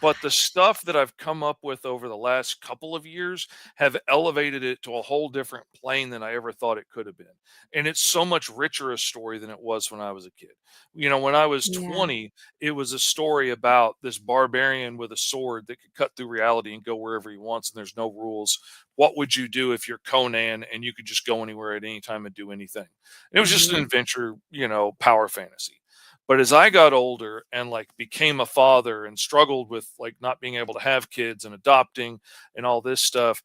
but the Gosh. stuff that I've come up with over the last couple of years have elevated it to a whole different plane than I ever thought it could have been. And it's so much richer a story than it was when I was a kid. When I was Yeah. 20, it was a story about this barbarian with a sword that could cut through reality and go wherever he wants, and there's no rules. What would you do if you're Conan and you could just go anywhere at any time and do anything? It was just an Mhm. adventure, power fantasy. But as I got older and like became a father and struggled with like not being able to have kids and adopting and all this stuff,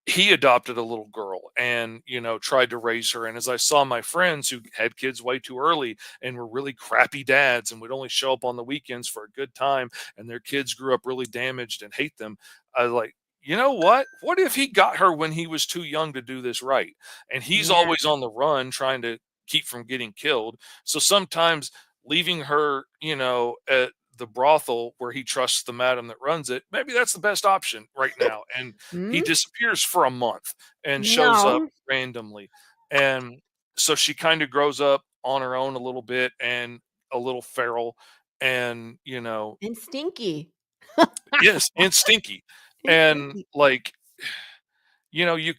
he adopted a little girl and tried to raise her. And as I saw my friends who had kids way too early and were really crappy dads and would only show up on the weekends for a good time, and their kids grew up really damaged and hate them, I was like, you know what if he got her when he was too young to do this right? And he's Yeah. always on the run trying to keep from getting killed. So sometimes leaving her at the brothel where he trusts the madam that runs it, maybe that's the best option right now. And he Mm? disappears for a month and shows up No. randomly. And so she kind of grows up on her own a little bit and a little feral and, And stinky. yes, and stinky. And And stinky. like, you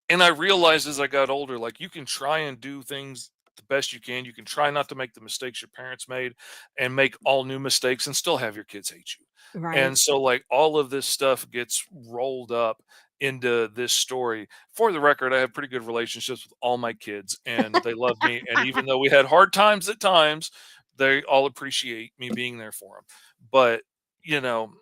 and I realized as I got older, like you can try and do things the best you can. You can try not to make the mistakes your parents made and make all new mistakes and still have your kids hate you. Right. And so like all of this stuff gets rolled up into this story. For the record, I have pretty good relationships with all my kids and they love me. And even though we had hard times at times, they all appreciate me being there for them. But, you know,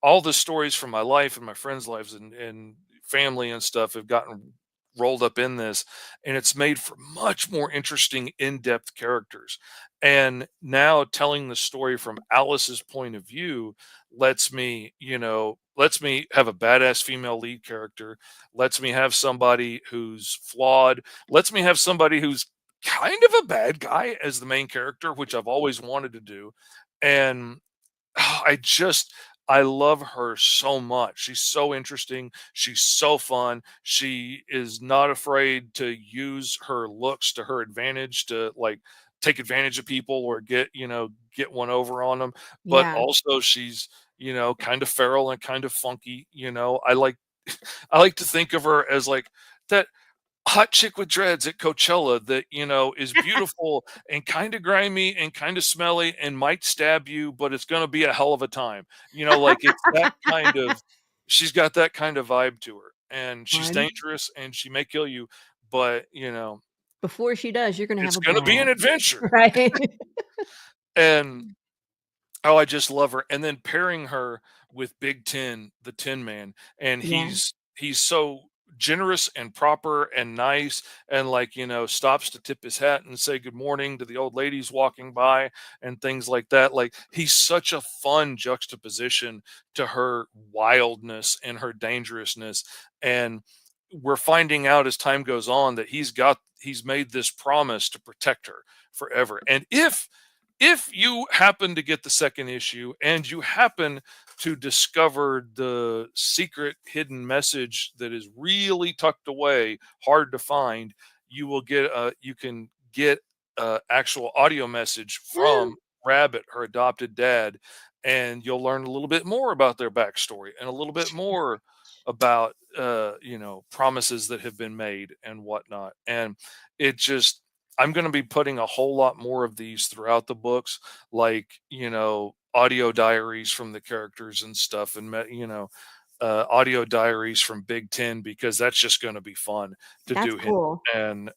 all the stories from my life and my friends' lives and family and stuff have gotten rolled up in this, and it's made for much more interesting in-depth characters. And now telling the story from Alice's point of view lets me have a badass female lead character, lets me have somebody who's flawed, lets me have somebody who's kind of a bad guy as the main character, which I've always wanted to do. And I just I love her so much. She's so interesting. She's so fun. She is not afraid to use her looks to her advantage to like take advantage of people or get one over on them. But Yeah. also she's, kind of feral and kind of funky. I like to think of her as like that hot chick with dreads at Coachella that, is beautiful and kind of grimy and kind of smelly and might stab you, but it's going to be a hell of a time. Like it's that kind of, she's got that kind of vibe to her and she's Fun. dangerous and she may kill you, but, Before she does, you're gonna have it's a going to be an ball. adventure. Right? And oh, I just love her, and then pairing her with Big Tin, the Tin Man, and Yeah. he's so generous and proper and nice and like, stops to tip his hat and say good morning to the old ladies walking by and things like that. Like he's such a fun juxtaposition to her wildness and her dangerousness. And we're finding out as time goes on that he's made this promise to protect her forever. And if you happen to get the second issue and you happen to discover the secret hidden message that is really tucked away, hard to find, you can get a actual audio message from Rabbit, her adopted dad, and you'll learn a little bit more about their backstory and a little bit more about promises that have been made and whatnot. And it just I'm going to be putting a whole lot more of these throughout the books, like, audio diaries from the characters and stuff, and, audio diaries from Big Ten, because that's just going to be fun to That's do him. cool. And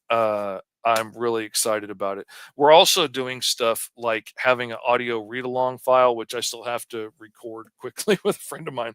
I'm really excited about it. We're also doing stuff like having an audio read along file, which I still have to record quickly with a friend of mine.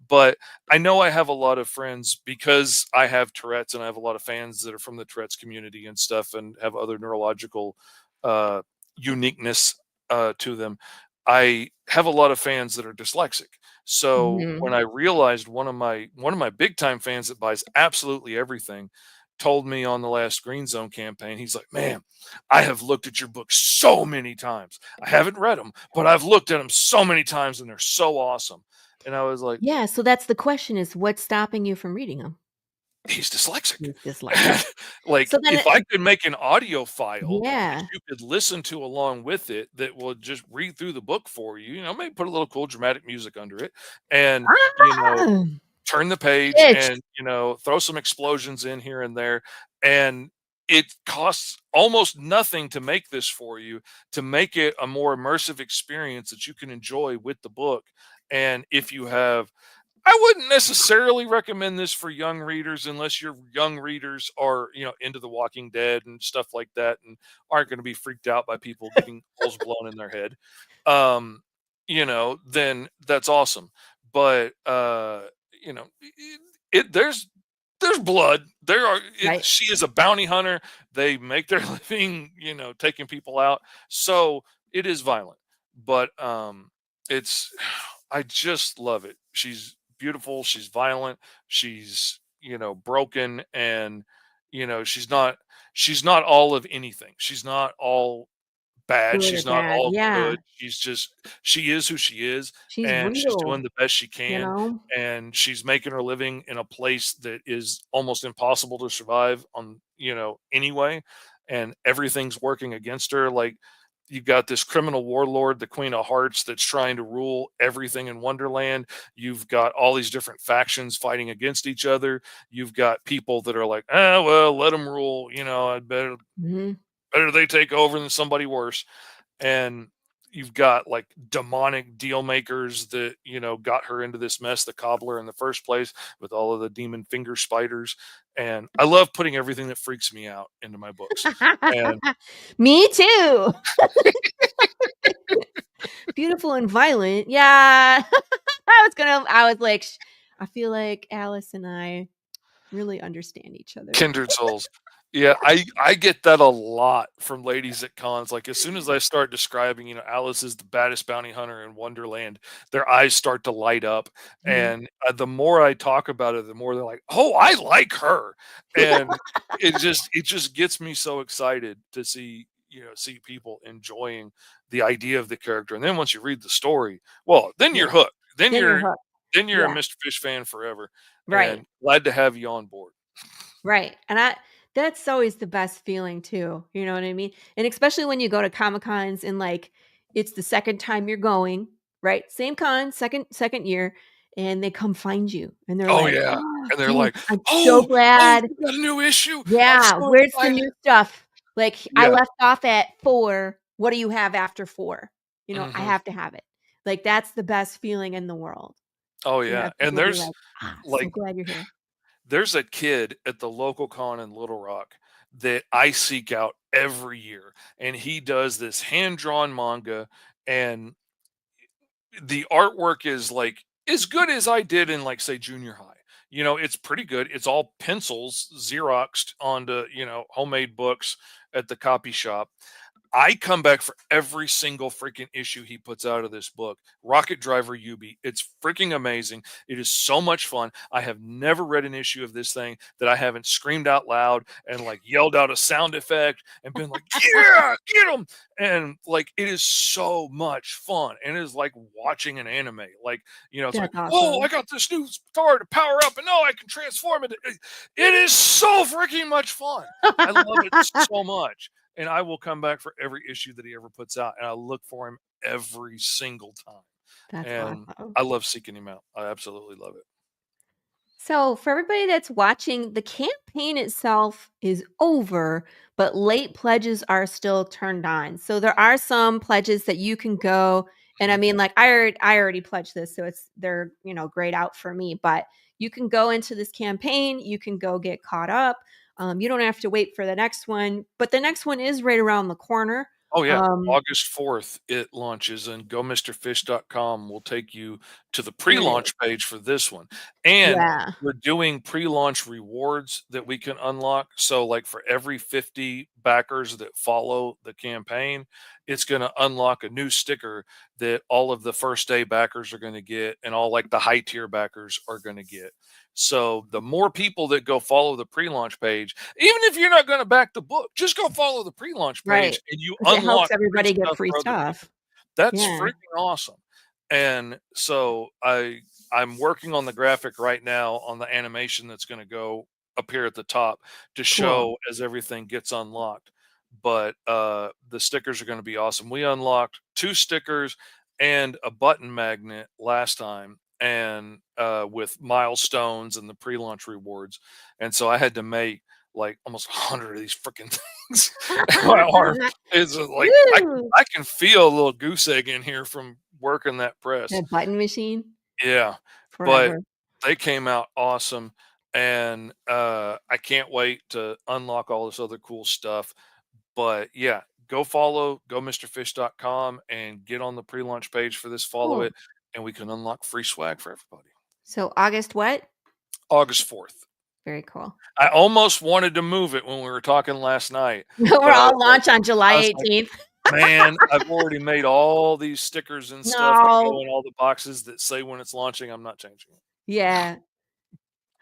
But I know I have a lot of friends because I have Tourette's and I have a lot of fans that are from the Tourette's community and stuff and have other neurological uh, uniqueness to them. I have a lot of fans that are dyslexic. So when Mhm. I realized one of my big time fans that buys absolutely everything told me on the last Green Zone campaign, he's like, "Man, I have looked at your books so many times. I haven't read them, but I've looked at them so many times and they're so awesome." And I was like, Yeah, so that's the question is what's stopping you from reading them? he's dyslexic. He's dyslexic. Like, So then if I could make an audio file that yeah. you could listen to along with it that will just read through the book for you, maybe put a little cool dramatic music under it and, Ah! turn the page Pitch. and, throw some explosions in here and there, and it costs almost nothing to make this for you, to make it a more immersive experience that you can enjoy with the book, and if you have I wouldn't necessarily recommend this for young readers unless your young readers are, into The Walking Dead and stuff like that and aren't going to be freaked out by people getting holes blown in their head. Then that's awesome. But there's blood. Right. She is a bounty hunter. They make their living, taking people out. So it is violent. But it's I just love it. She's beautiful, she's violent, she's, broken and she's not all of anything. She's not all bad, Good or she's not bad. all Yeah. good. She is who she is She's and she's doing real, the best she you can know? and she's making her living in a place that is almost impossible to survive on, anyway, and everything's working against her. Like you've got this criminal warlord, the Queen of Hearts, that's trying to rule everything in Wonderland. You've got all these different factions fighting against each other. You've got people that are like, well, let them rule. I Mhm. better they take over than somebody worse. And you've got like demonic deal makers that got her into this mess, the cobbler in the first place, with all of the demon finger spiders. And I love putting everything that freaks me out into my books. And Me too. Beautiful and violent. Yeah. I was like, I feel like Alice and I really understand each other. kindred souls. Yeah, I get that a lot from ladies at cons. Like as soon as I start describing, Alice is the baddest bounty hunter in Wonderland, their eyes start to light up, Mhm. and the more I talk about it, the more they're like, "Oh, I like her," and it just gets me so excited to see people enjoying the idea of the character, and then once you read the story, well, then Yeah. you're hooked. Then Then you're you're hooked. then you're a Yeah. Mr. Fish fan forever, Right. and glad to have you on board. Right. And that's always the best feeling too. You know what I mean? And especially when you go to Comic Cons and like it's the second time you're going, right? Same con, second year, and they come find you and they're Oh, like, yeah, "Oh, and they're thanks. like, I'm so "Oh, oh, glad. you got a new issue? I'm Yeah, so where's the excited." new stuff? Like I Yeah, left off at 4. What do you have after 4? I mhm. have to have it." Like that's the best feeling in the world. Oh, To yeah, have and people be like, so like, glad you're here." there's a kid at the local con in Little Rock that I seek out every year, and he does this hand-drawn manga, and the artwork is like as good as I did in like say junior high. It's pretty good. It's all pencils Xeroxed onto, homemade books at the copy shop. I come back for every single freaking issue he puts out of this book. Rocket Driver Yubi. It's freaking amazing. It is so much fun. I have never read an issue of this thing that I haven't screamed out loud and like yelled out a sound effect and been like, yeah, get him. And like, it is so much fun. And it is like watching an anime. Like, it's like, That's oh, I awesome. got this new star to power up and now I can transform it. It is so freaking much fun. I love it so much and I will come back for every issue that he ever puts out, and I look for him every single time. That's And awesome. I love seeking him out. I absolutely love it. So, for everybody that's watching, the campaign itself is over, but late pledges are still turned on. So, there are some pledges that you can go and I Mhm. mean like I already pledged this, so they're, grayed out for me, but you can go into this campaign, you can go get caught up. You don't have to wait for the next one, but the next one is right around the corner. Oh, yeah. Um, August 4th, it launches, and gomrfish.com will take you to the there it is. pre-launch page for this one. And Yeah. we're doing pre-launch rewards that we can unlock. So, like for every 50 backers that follow the campaign, it's going to unlock a new sticker that all of the first day backers are going to get, and all like the high tier backers are going to get. So the more people that go follow the pre-launch page, even if you're not going to back the book, just go follow the pre-launch Right. page and you 'Cause it helps unlock free everybody get stuff free for other stuff. people. That's Yeah, freaking awesome. And so I'm working on the graphic right now on the animation that's going to go up here at the top to cool. show as everything gets unlocked. But the stickers are going to be awesome. We unlocked 2 stickers and a button magnet last time, and with milestones and the pre-launch rewards. And so I had to make like almost 100 of these freaking things. And my arm is like Woo! I can feel a little goose egg in here from working that press. That button machine Yeah, but forever. they came out awesome, and I can't wait to unlock all this other cool stuff. But yeah, go follow gomrfish.com and get on the pre-launch page for this. Follow Cool. it, and we can unlock free swag for everybody. So August what? August 4th. Very cool. I almost wanted to move it when we were talking last night, We're but all launch on July I was like, 18th. man, I've already made all these stickers and stuff that go No. in all the boxes that say when it's launching. I'm not changing it. Yeah.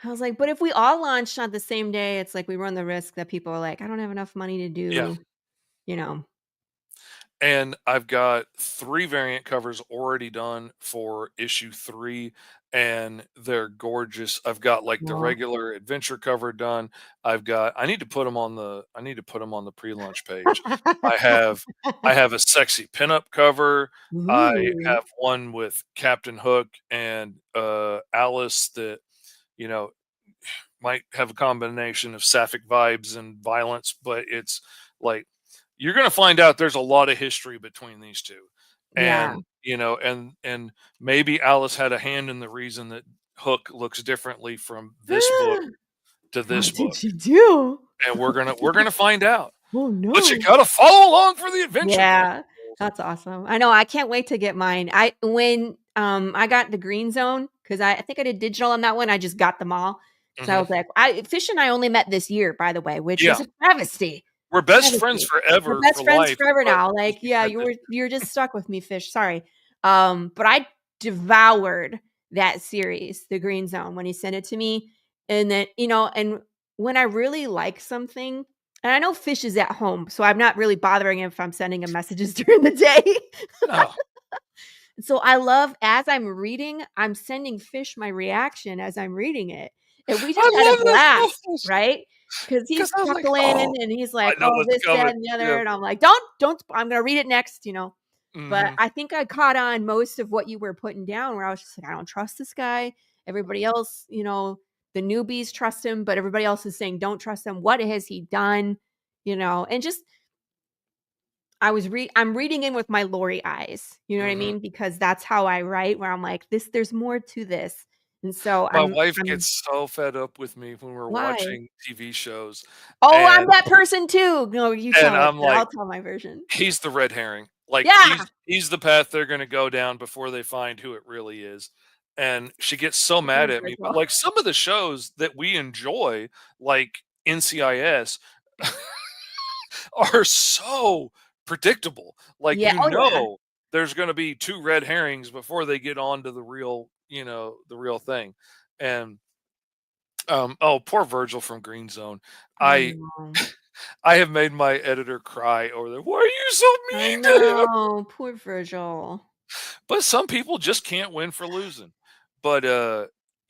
I was like, but if we all launched on the same day, it's like we run the risk that people are like, I don't have enough money to Yeah. do, you know. And I've got 3 variant covers already done for issue 3, and they're gorgeous. I've got like the Well. regular adventure cover done. I need to put them on the pre-launch page. I have I have a sexy pinup cover. I Ooh. have one with Captain Hook and Alice that, you know, might have a combination of sapphic vibes and violence, but it's like you're going to find out there's a lot of history between these two. Yeah. And, and maybe Alice had a hand in the reason that Hook looks differently from this book to this What did book. she do? And we're going to find out. Oh, But you no. got to follow along for the adventure, man. Yeah, that's awesome. I know, I can't wait to get mine. I got the green zone because I think I did digital on that one, I just got them all. So I Hmm. was like Fish and I only met this year, by the way, which Yeah. is a travesty. We're best friends Travesty. We're forever best for friends life, forever but now, like, we yeah, met this year. you're just stuck with me, Fish, sorry. But I devoured that series, The Green Zone, when he sent it to me, and then, and when I really like something and I know Fish is at home, so I'm not really bothering him if I'm sending him messages during the day. No, So I love as I'm reading, I'm sending Fish my reaction as I'm reading it, and we just had a I love blast, this right? Because he's because I was like, chuckling oh, and he's I like, know "Oh, what's this, that, coming. and the Yeah. other," and I'm like, "Don't, I'm gonna read it next," But Hmm. I think I caught on most of what you were putting down where I was just like, "I don't trust this guy." Everybody else, the newbies trust him, but everybody else is saying, "Don't trust him. What has he done?" And just I'm reading in with my Laurie eyes, you know what I Hmm. mean? Because that's how I write, where I'm like, there's more to this." And so My wife I'm gets so fed up with me when we're why? watching TV shows, Oh, I'm and that person too. No, you tell it, I'm then like, I'll tell my version. "He's the red herring." Like, Yeah. he's the path they're gonna go down before they find who it really is, and she gets so Poor mad at me, but, Virgil. like, some of the shows that we enjoy, like NCIS, are so predictable. Like, Yeah, oh, yeah. there's gonna be 2 red herrings before they get on to the real thing, and oh, poor Virgil from Green Zone. I I know. I have made my editor cry over there. Why are you so I mean to him? know, poor Virgil. But some people just can't win for losing. But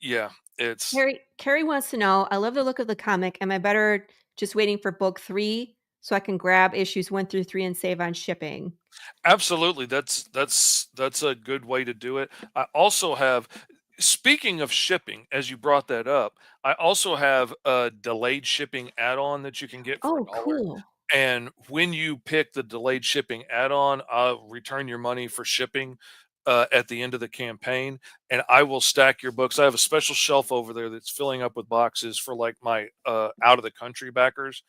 yeah, it's Carrie wants to know, "I love the look of the comic. Am I better just waiting for book 3 so I can grab issues 1 through 3 and save on shipping?" absolutely that's a good way to do it. I also have, speaking of shipping, as you brought that up, I also have a delayed shipping add-on that you can get for Oh, a dollar. cool. And when you pick the delayed shipping add-on, I'll return your money for shipping at the end of the campaign, and I will stack your books. I have a special shelf over there that's filling up with boxes for like my out of the country backers.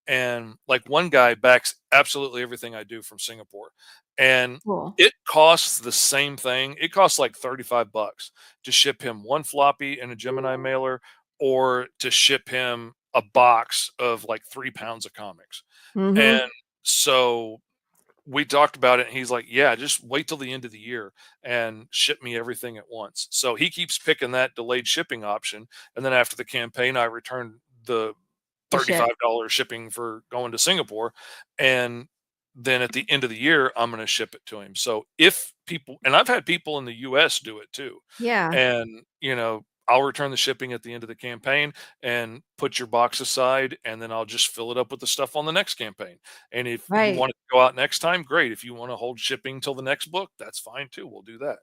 And like one guy backs absolutely everything I do from Singapore, and Cool. it costs the same thing. It costs like 35 bucks to ship him one floppy in a Gemini mailer, or to ship him a box of like 3 pounds of comics. Mhm. And so we talked about it, and he's like, "Yeah, just wait till the end of the year and ship me everything at once." So he keeps picking that delayed shipping option, and then after the campaign, I returned the The ship. $35 shipping for going to Singapore, and then at the end of the year, I'm gonna ship it to him. So if people, and I've had people in the US do it too, Yeah, and, I'll return the shipping at the end of the campaign and put your box aside, and then I'll just fill it up with the stuff on the next campaign. And if you right. want it to go out next time, great. If you wanna hold shipping till the next book, that's fine too. We'll do that.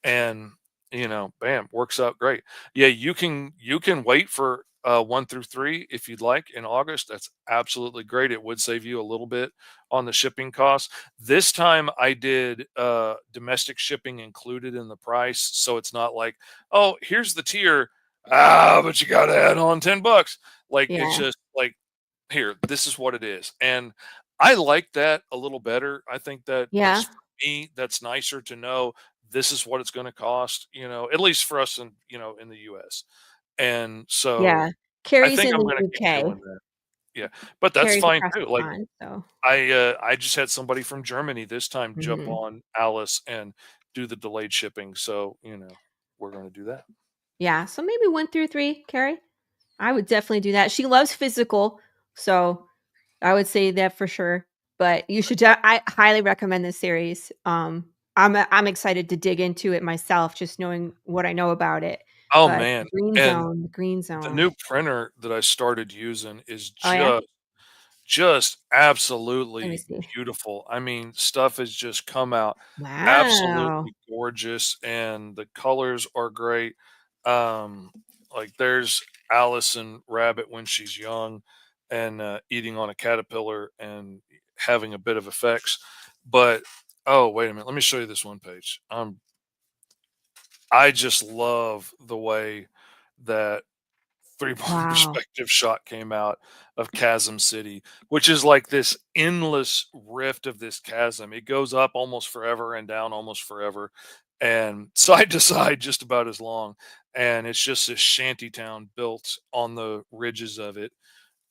And bam, works out great. Yeah, you can wait for 1 through 3 if you'd like in August. That's absolutely great. It would save you a little bit on the shipping costs. This time I did domestic shipping included in the price, so it's not like, oh, here's the tier, but you got to add on $10. Like, it's Yeah, just like, here, this is what it is. And I like that a little better. I think that yeah, just for me, that's nicer to know this is what it's going to cost, at least for us in the US. And so yeah. I Carrie's think in I'm the going to keep UK. doing that. Yeah. But that's Carrie's fine across too. the Like, pond, so I just had somebody from Germany this time jump mhm. on Alice and do the delayed shipping. So, we're going to do that. Yeah, so maybe 1 through 3, Carrie. I would definitely do that. She loves physical, so I would say that for sure. But you should I highly recommend this series. I'm excited to dig into it myself, just knowing what I know about it. Oh But man. And The Green the Zone. new printer that I started using is Oh, yeah? just Let me absolutely see. beautiful. I mean, stuff has just come out Wow. absolutely gorgeous, and the colors are great. Um, like, there's Allison Rabbit when she's young and eating on a caterpillar and having a bit of effects. But oh, wait a minute, let me show you this one page. I just love the way that three-point Wow. perspective shot came out of Chasm City, which is like this endless rift of this chasm. It goes up almost forever and down almost forever, and side to side just about as long. And it's just this shanty town built on the ridges of it,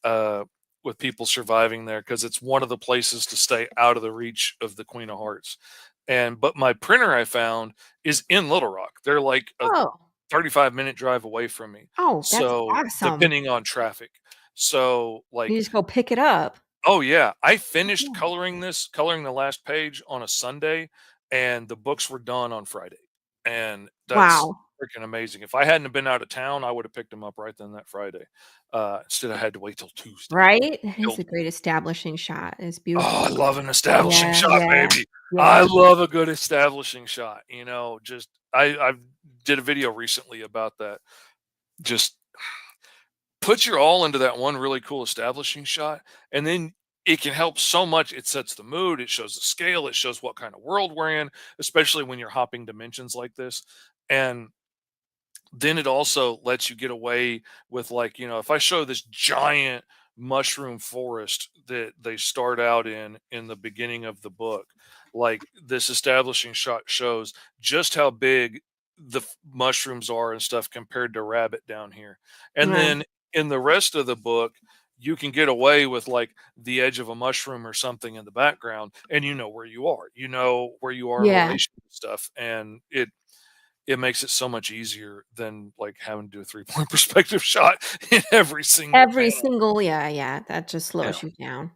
uh, with people surviving there because it's one of the places to stay out of the reach of the Queen of Hearts. And but my printer I found is in Little Rock. They're like a Oh. 35-minute drive away from me. Oh, that's So, awesome. depending on traffic. So, You like, just go pick it up. oh yeah, I Oh, finished cool. coloring the last page on a Sunday, and the books were done on Friday. And that's Wow. freaking amazing. If I hadn't have been out of town, I would have picked them up right then that Friday. Instead I had to wait till Tuesday. Right? That is Killed a me. great establishing shot. It's Oh, I beautiful. love an establishing Yeah, shot, yeah, baby. I yeah. love a good establishing shot. Just I did a video recently about that. Just put your all into that one really cool establishing shot, and then it can help so much. It sets the mood, it shows the scale, it shows what kind of world we're in, especially when you're hopping dimensions like this. And then it also lets you get away with, like, if I show this giant mushroom forest that they start out in the beginning of the book, like, this establishing shot shows just how big the mushrooms are and stuff compared to rabbit down here. And Right. then in the rest of the book, you can get away with, like, the edge of a mushroom or something in the background, and you know where you are, in Yeah. relation to stuff, and it makes it so much easier than, like, having to do a three-point perspective shot in every single Every panel. single yeah, yeah, that just Yeah. slows you down.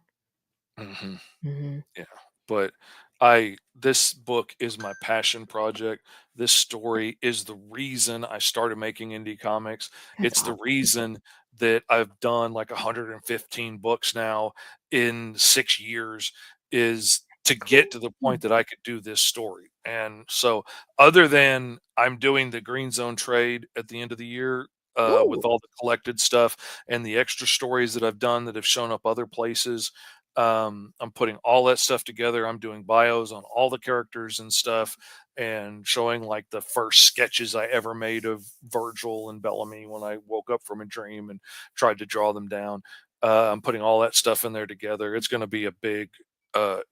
Mhm. Mhm. Yeah, but I this book is my passion project. This story is the reason I started making indie comics. That's It's the awesome. reason that I've done like 115 books now in 6 years, is to get to the Cool. point that I could do this story. And so, other than I'm doing the Green Zone trade at the end of the year, Ooh. with all the collected stuff and the extra stories that I've done that have shown up other places, I'm putting all that stuff together. I'm doing bios on all the characters and stuff, and showing like the first sketches I ever made of Virgil and Bellamy when I woke up from a dream and tried to draw them down. I'm putting all that stuff in there together. It's going to be a big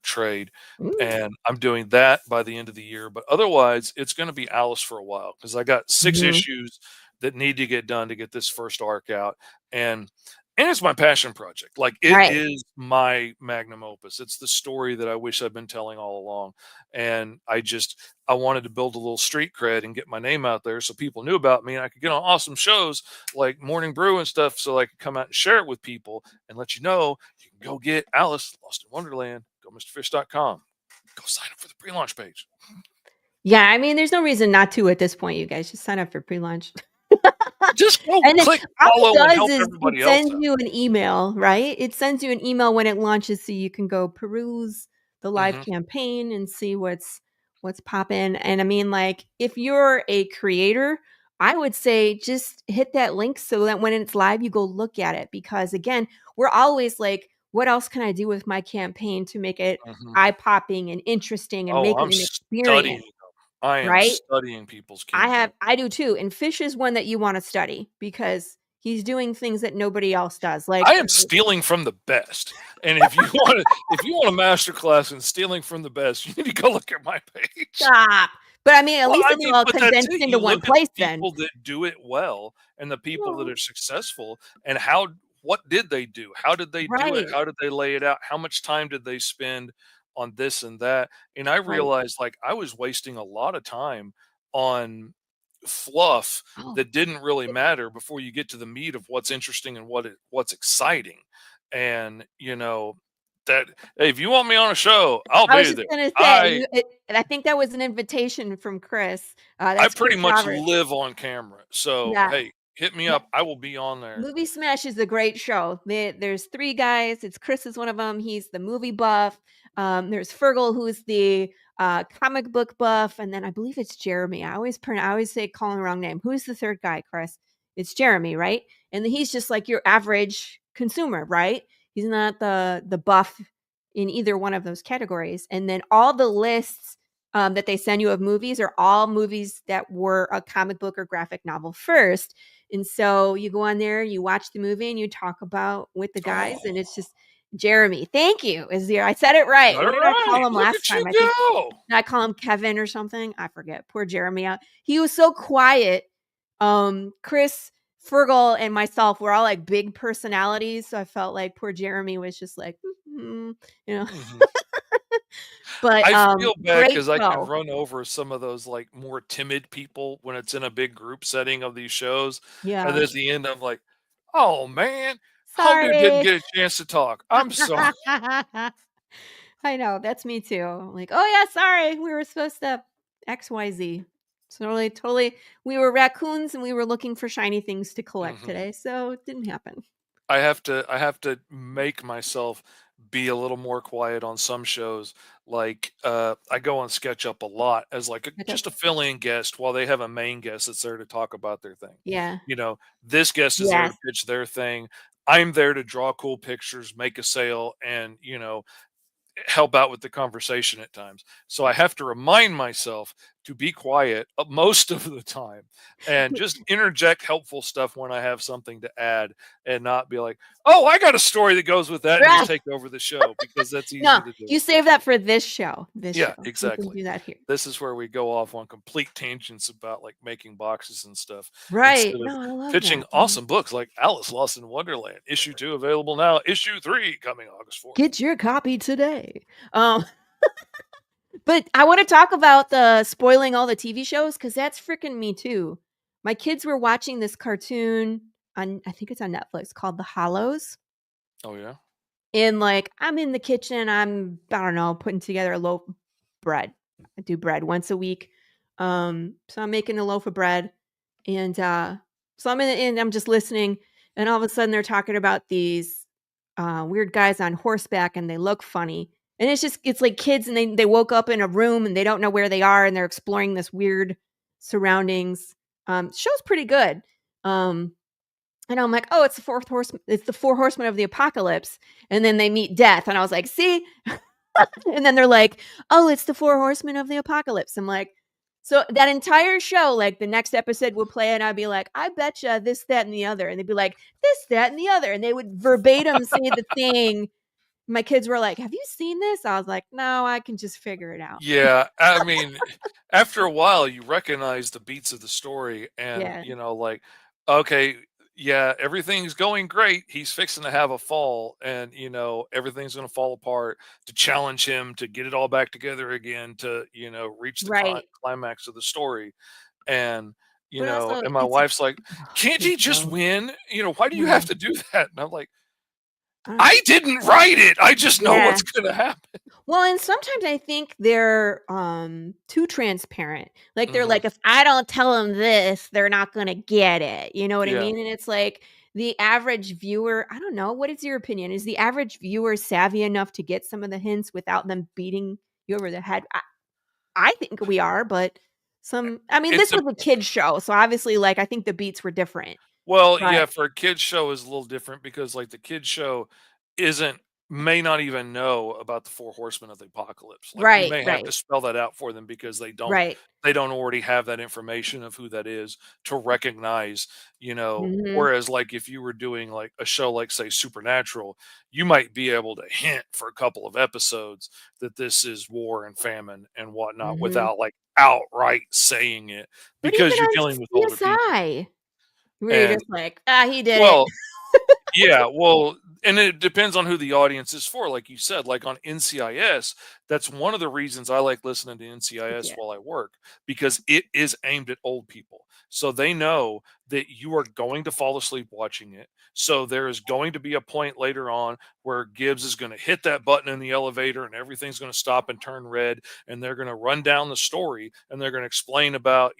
trade, Mm. and I'm doing that by the end of the year. But otherwise, it's going to be Alice for a while because I got six Mhm. issues that need to get done to get this first arc out. And And it's my passion project. Like, it Right. is my magnum opus. It's the story that I wish I'd been telling all along. And I wanted to build a little street cred and get my name out there so people knew about me and I could get on awesome shows like Morning Brew and stuff so I could come out and share it with people and let you know you can go get Alice Lost in Wonderland. Go MrFish.com. Go sign up for the pre-launch page. Yeah, I mean, there's no reason not to at this point, you guys. Just sign up for pre-launch. Just go And then click all it follow and does help is it everybody else sends out. you an email, right? It sends you an email when it launches so you can go peruse the live Hmm. campaign and see what's popping. And I mean, like, if you're a creator, I would say just hit that link so that when it's live, you go look at it. Because again, we're always like, what else can I do with my campaign to make it Hmm. eye-popping and interesting and Oh, make it I'm an studying experience, them. I am right? studying people's campaign. I do too, and Fish is one that you wanna study because he's doing things that nobody else does, like, I am stealing from the best, and if you want a master class in stealing from the best, you need to go look at my page. stop. But I mean, at Well, least I it's mean, all but that's condensed it. into You one look at the place then. people that do it well and the people that Well, are successful and what did they do? How did they do it? right, How did they lay it out? How much time did they spend on this and that? And I right. realized like I was wasting a lot of time on fluff Oh, that didn't really matter before you get to the meat of what's interesting and what's exciting. And that hey, if you want me on a show, I'll I was be just there. gonna say, I and I think that was an invitation from Chris, I that's pretty Chris much Roberts. live on camera. So, Yeah. hey, hit me up. I will be on there. Movie Smash is a great show. There's 3 guys, it's Chris is one of them, he's the movie buff. There's Fergal, who's the, comic book buff, and then I believe it's Jeremy. I always say call him the wrong name. Who's the 3rd guy, Chris? It's Jeremy, right? And then he's just like your average consumer, right? He's not the buff in either one of those categories, and then all the lists, that they send you of movies are all movies that were a comic book or graphic novel first, and so you go on there, you watch the movie, and you talk about with the guys, and Oh, it's just Jeremy. Thank you. Is there? I said it right. got What it did I right. call him Look last at you time? go. Did I call him Kevin or something? I forget. Poor Jeremy. He was so quiet. Chris, Fergal, and myself were all like big personalities, so I felt like poor Jeremy was just like, you know. Mhm. But I feel bad great because I could show. run over some of those like more timid people when it's in a big group setting of these shows. And Yeah. then at the end, I'm like, oh man, homie didn't Sorry. get a chance to talk. I'm sorry. I know, that's me too. Like, "Oh, yeah, sorry, we were supposed to XYZ." So totally we were raccoons and we were looking for shiny things to collect Mhm. today, so it didn't happen. I have to make myself be a little more quiet on some shows. Like I go on SketchUp a lot as like Like a just a fill-in guest while they have a main guest that's there to talk about their thing. yeah. This guest is there to Yes. pitch their thing. I'm there to draw cool pictures, make a sale, and help out with the conversation at times. So I have to remind myself to be quiet most of the time and just interject helpful stuff when I have something to add and not be like, oh, I got a story that goes with that and just Right. take over the show because that's No, easy to do. you save that for this Yeah, show. You can exactly. do that here. This is where we go off on complete tangents about like making boxes and stuff Right. instead of No, I love pitching that. awesome books like Alice Lost in Wonderland, issue 2 available now, issue 3 coming August 4th. Get your copy today. Um But I wanna talk about the spoiling all the TV shows because that's freaking me too. My kids were watching this cartoon on I think it's on Netflix called The Hollows, Oh yeah. and, like, I'm in the kitchen, I don't know, putting together a loaf of bread. I do bread once a week. So I'm making a loaf of bread, and, so I'm and I'm just listening, and all of a sudden they're talking about these, weird guys on horseback, and they look funny, and it's like kids, and they woke up in a room, and they don't know where they are, and they're exploring this weird surroundings. Show's pretty good. Um, and I'm like, "Oh, it's the 4 horsemen of the apocalypse," and then they meet death, and I was like, "See?" And then they're like, "Oh, it's the 4 horsemen of the apocalypse." I'm like so that entire show, like, the next episode would play, and I'd be like, "I betcha this, that, and the other," and they'd be like, "This, that, and the other," and they would verbatim say the thing. My kids were like, "Have you seen this?" I was like, "No, I can just figure it out." Yeah, I mean, after a while, you recognize the beats of the story, and Yeah. like, okay, yeah, everything's going great. He's fixing to have a fall, and everything's going to fall apart to challenge him to get it all back together again to reach the Right. climax of the story. And But also and my it's a wife's like, "Can't kid he just show. win? Why do you Yeah. have to do that?" And I'm like, Uh, "I didn't write it. I just know yeah. what's going to happen." Well, and sometimes I think they're, too transparent. Like, they're Hmm. like, "If I don't tell them this, they're not gonna get it." You know what I Yeah. mean? And it's like, the average viewer I don't know, what is your opinion? Is the average viewer savvy enough to get some of the hints without them beating you over the head? I think we are, but I mean, It's this a was a kids show, so obviously, like, I think the beats were different, Well, but yeah, for a kids show is a little different because like the kids show isn't may not even know about the four horsemen of the apocalypse. Like you right, may have to right, spell that out for them because right. they don't already have that information of who that is to recognize, Mhm, whereas like if you were doing like a show like say Supernatural, you might be able to hint for a couple of episodes that this is war and famine and whatnot mhm. without like outright saying it But even because you're on dealing with older people. CSI, where you're And just like, "Ah, he did it." well, yeah, well, and it depends on who the audience is for, like you said, like on NCIS, that's one of the reasons I like listening to Heck NCIS yeah. while I work because it is aimed at old people. So they know that you are going to fall asleep watching it. So there is going to be a point later on where Gibbs is going to hit that button in the elevator and everything's going to stop and turn red and they're going to run down the story and they're going to explain about,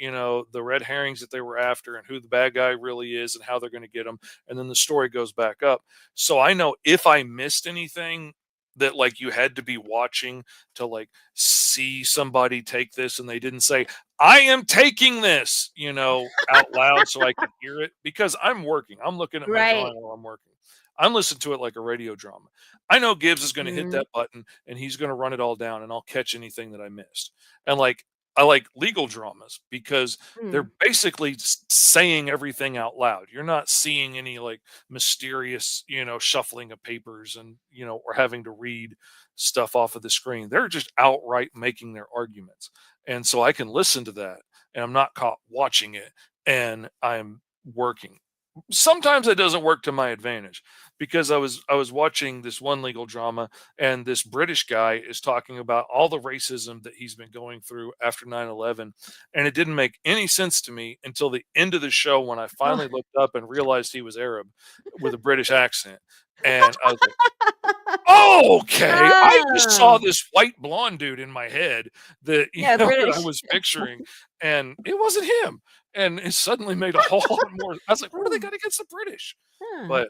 the red herrings that they were after and who the bad guy really is and how they're going to get them and then the story goes back up. So I know if I missed anything that like you had to be watching to like see somebody take this and they didn't say I am taking this, out loud so I could hear it because I'm working. I'm looking at my Right. drawing while I'm working. I'm listening to it like a radio drama. I know Gibbs is going to hit Mhm, that button and he's going to run it all down and I'll catch anything that I missed. And like I like legal dramas because mm, they're basically saying everything out loud. You're not seeing any like mysterious, shuffling of papers and, or having to read stuff off of the screen. They're just outright making their arguments. And so I can listen to that and I'm not caught watching it and I'm working. Sometimes it doesn't work to my advantage because I was watching this one legal drama and this British guy is talking about all the racism that he's been going through after 9/11 and it didn't make any sense to me until the end of the show when I oh. finally looked up and realized he was Arab with a British accent and I was like, "Oh, okay. I just saw Oh, this white blonde dude in my head that, yeah, that I British. was picturing, and it wasn't him." And it suddenly made a whole lot more I was like, "What do they Oh, got against the British?" huh, But,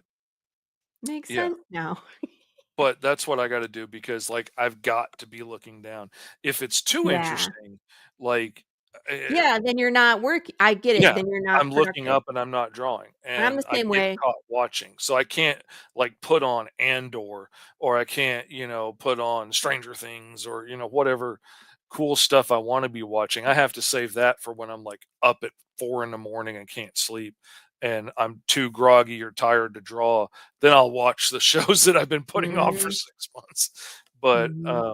makes yeah, sense now. but that's what I gotta do because, like, I've got to be looking down. If it's too Yeah. interesting, like, eh Yeah, then you're not I get it, yeah, then you're I'm not looking productive. up and I'm not drawing, I'm and the I same get way. caught watching, so I can't, like, put on Andor, or I can't, put on Stranger Things or, whatever cool stuff I wanna be watching. I have to save that for when I'm, like, up at 4 in the morning and can't sleep, and I'm too groggy or tired to draw, then I'll watch the shows that I've been putting off for Mhm, 6 months, but, mhm.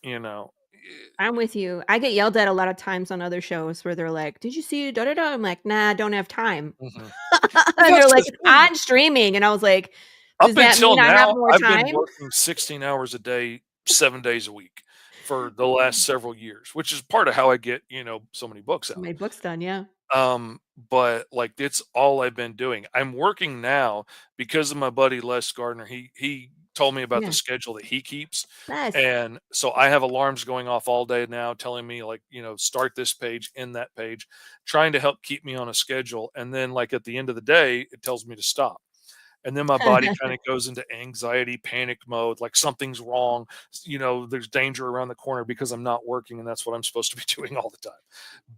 you know, I'm with you. I get yelled at a lot of times on other shows where they're like, "Did you see da da da?" I'm like, "Nah, don't have time." mhm. Well, And that's they're like, the "It's thing. on streaming," and I was like, "Does Up that until mean I have now, more I've been time?" working 16 hours a day, 7 days a week for the last several years, which is part of how I get, so many books So out. my book's done, yeah. But like it's all I've been doing. I'm working now because of my buddy Les Gardner. He told me about the Yeah. schedule that he keeps. Yes. And so I have alarms going off all day now telling me like, start this page, end that page, trying to help keep me on a schedule. And then like at the end of the day, it tells me to stop and then my body kind of goes into anxiety panic mode like something's wrong, there's danger around the corner because I'm not working and that's what I'm supposed to be doing all the time,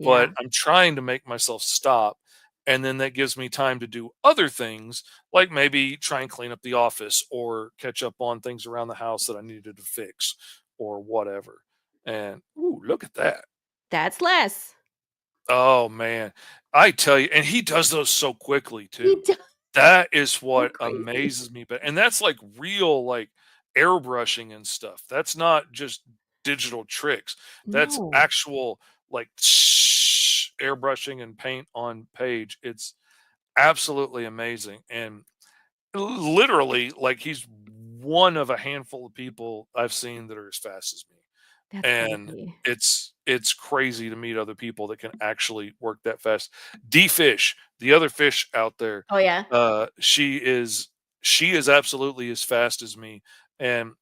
but Yeah. I'm trying to make myself stop, and then that gives me time to do other things like maybe try and clean up the office or catch up on things around the house that I needed to fix or whatever. And ooh, look at that. That's less. Oh man, I tell you, and he does those so quickly He too. does That is so what crazy. amazes me, but and that's like real like airbrushing and stuff. That's not just digital tricks. That's No. actual like airbrushing and paint on page. It's absolutely amazing, and literally, like, he's one of a handful of people I've seen that are as fast as me, That's and crazy. it's crazy to meet other people that can actually work that fast. D Fish, the other fish out there, Oh, yeah? she is absolutely as fast as me, and,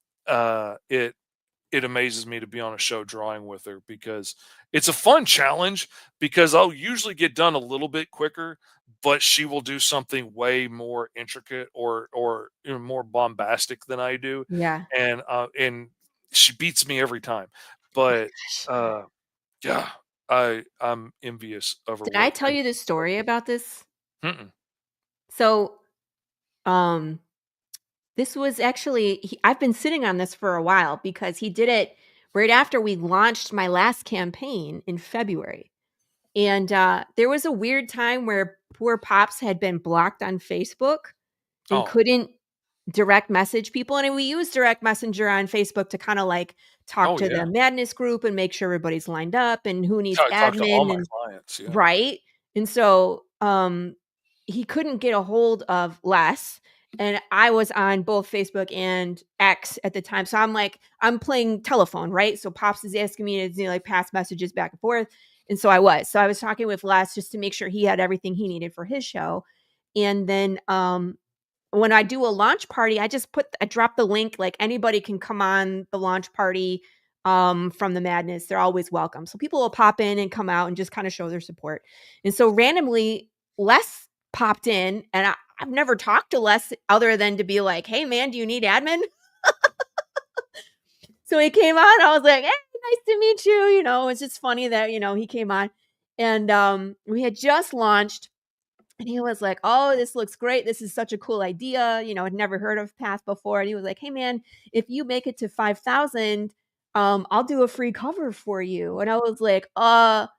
it amazes me to be on a show drawing with her because it's a fun challenge because I'll usually get done a little bit quicker, but she will do something way more intricate or more bombastic than I do, Yeah. and she beats me every time. But Gosh. uh, yeah, I'm envious of her Did I work. tell And you this story about this? mm-mm. So, um, this was actually I've been sitting on this for a while because he did it right after we launched my last campaign in February. And, there was a weird time where poor Pops had been blocked on Facebook and Oh, couldn't direct message people, and we use direct messenger on Facebook to kinda, like, talk oh to yeah. the madness group and make sure everybody's lined up and who needs I talk to all admin my and clients. Yeah. right? And so, he couldn't get a hold of Les, and I was on both Facebook and X at the time, so I'm like I'm playing telephone, right? So Pops is asking me to, like, pass messages back and forth, and so I was. So I was talking with Les just to make sure he had everything he needed for his show, and then, when I do a launch party, I drop the link, like, anybody can come on the launch party, from the madness. They're always welcome. So people will pop in and come out and just kinda show their support. And so randomly, Les popped in, and I've never talked to Les other than to be like, "Hey, man, do you need admin?" So he came on, I was like, "Hey, nice to meet you," it's just funny that, he came on. And, we had just launched and he was like, "Oh, this looks great. This is such a cool idea." I'd never heard of Path before. And he was like, "Hey man, if you make it to 5,000, I'll do a free cover for you." And I was like, are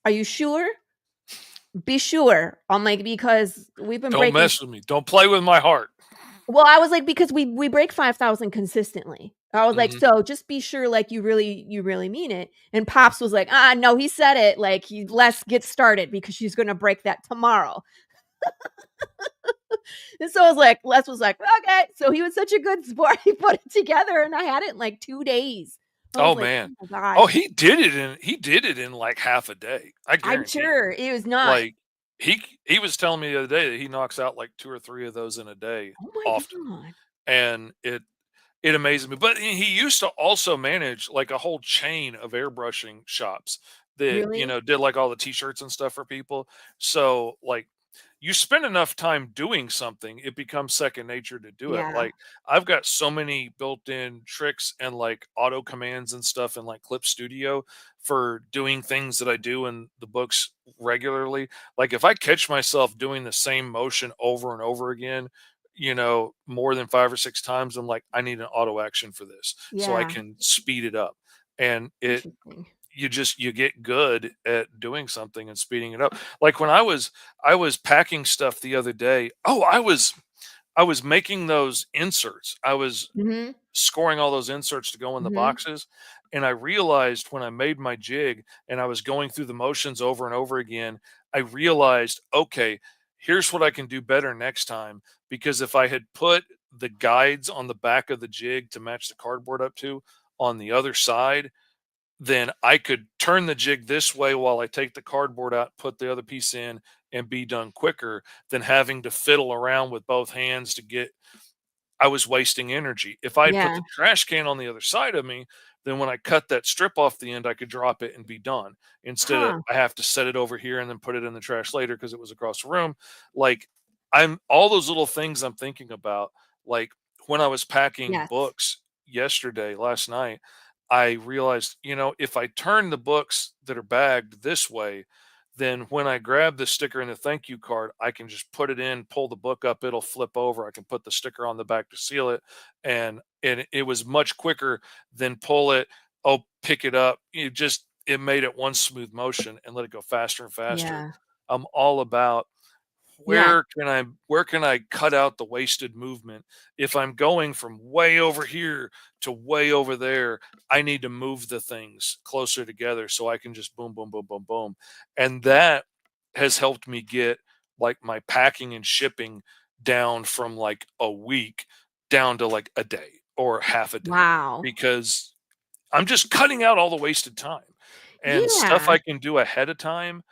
you sure? Be sure." I'm like, because we've been Don't breaking mess with me. Don't play with my heart. well, I was like, because we break 5,000 consistently. I was like, Hmm. "So just be sure like you really mean it." And Pops was like, no, he said it. Like let's get started because she's gonna break that tomorrow." And so I was like Les was like, "Okay." So he was such a good sport. He put it together and I had it in like 2 days. I was Oh like, man. "Oh my Oh, gosh." he did it in like half a day. I I'm guarantee you. sure it was not. Like he was telling me the other day that he knocks out like 2 or 3 of those in a day Oh my often. god. And it amazes me. But he used to also manage like a whole chain of airbrushing shops that, Really? did like all the t-shirts and stuff for people. So like you spend enough time doing something, it becomes second nature to do it. Yeah. Like I've got so many built-in tricks and like auto commands and stuff in like Clip Studio for doing things that I do in the books regularly. Like if I catch myself doing the same motion over and over again, more than 5 or 6 times, I'm like, I need an auto action for this so I Yeah. can speed it up. And Interesting. you get good at doing something and speeding it up. Like when I was packing stuff the other day. Oh, I was making those inserts. I was Mhm. scoring all those inserts to go in the Mhm. boxes. And I realized when I made my jig and I was going through the motions over and over again, I realized, okay, here's what I can do better next time. Because if I had put the guides on the back of the jig to match the cardboard up to on the other side, then I could turn the jig this way while I take the cardboard out, put the other piece in, and be done quicker than having to fiddle around with both hands to get. I was wasting energy. If I had put Yeah. the trash can on the other side of me, then when I cut that strip off the end, I could drop it and be done. Instead of Huh. I have to set it over here and then put it in the trash later because it was across the room. Like I'm all those little things I'm thinking about. Like when I was packing Yes. books yesterday, last night, I realized, if I turn the books that are bagged this way, then when I grab the sticker and the thank you card, I can just put it in, pull the book up, it'll flip over. I can put the sticker on the back to seal it. And it was much quicker than pull it, pick it up. It made it one smooth motion and let it go faster and faster. Yeah. I'm all about Yeah. where can I cut out the wasted movement? If I'm going from way over here to way over there, I need to move the things closer together so I can just boom, boom, boom, boom, boom. And that has helped me get like my packing and shipping down from like a week down to like a day or half a day Wow. because I'm just cutting out all the wasted time and stuff Yeah. I can do ahead of time.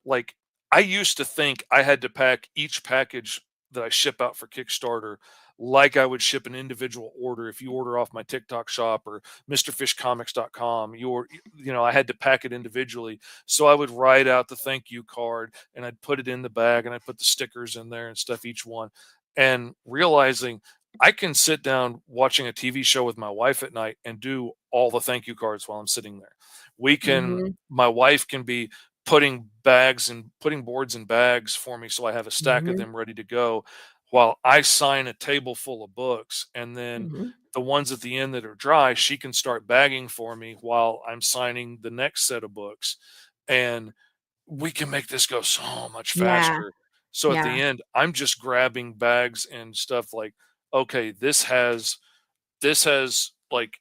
Like I used to think I had to pack each package that I ship out for Kickstarter like I would ship an individual order. If you order off my TikTok shop or MrFishComics.com, I had to pack it individually. So I would write out the thank you card and I'd put it in the bag and I'd put the stickers in there and stuff each one. And realizing I can sit down watching a TV show with my wife at night and do all the thank you cards while I'm sitting there. Mhm. My wife can be putting boards in bags for me so I have a stack of Mhm. them ready to go while I sign a table full of books. And then Mhm. the ones at the end that are dry, she can start bagging for me while I'm signing the next set of books. And we can make this go so much Yeah. faster. So at Yeah. the end, I'm just grabbing bags and stuff like, okay, this has like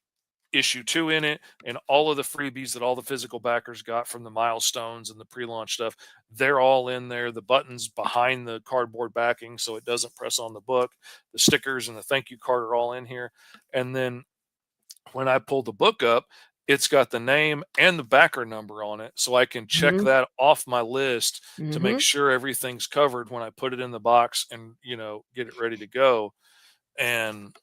issue 2 in it and all of the freebies that all the physical backers got from the milestones and the pre-launch stuff, they're all in there. The buttons behind the cardboard backing so it doesn't press on the book. The stickers and the thank you card are all in here. And then when I pull the book up, it's got the name and the backer number on it. So I can check Mhm. that off my list to make Mhm. sure everything's covered when I put it in the box and, get it ready to go. And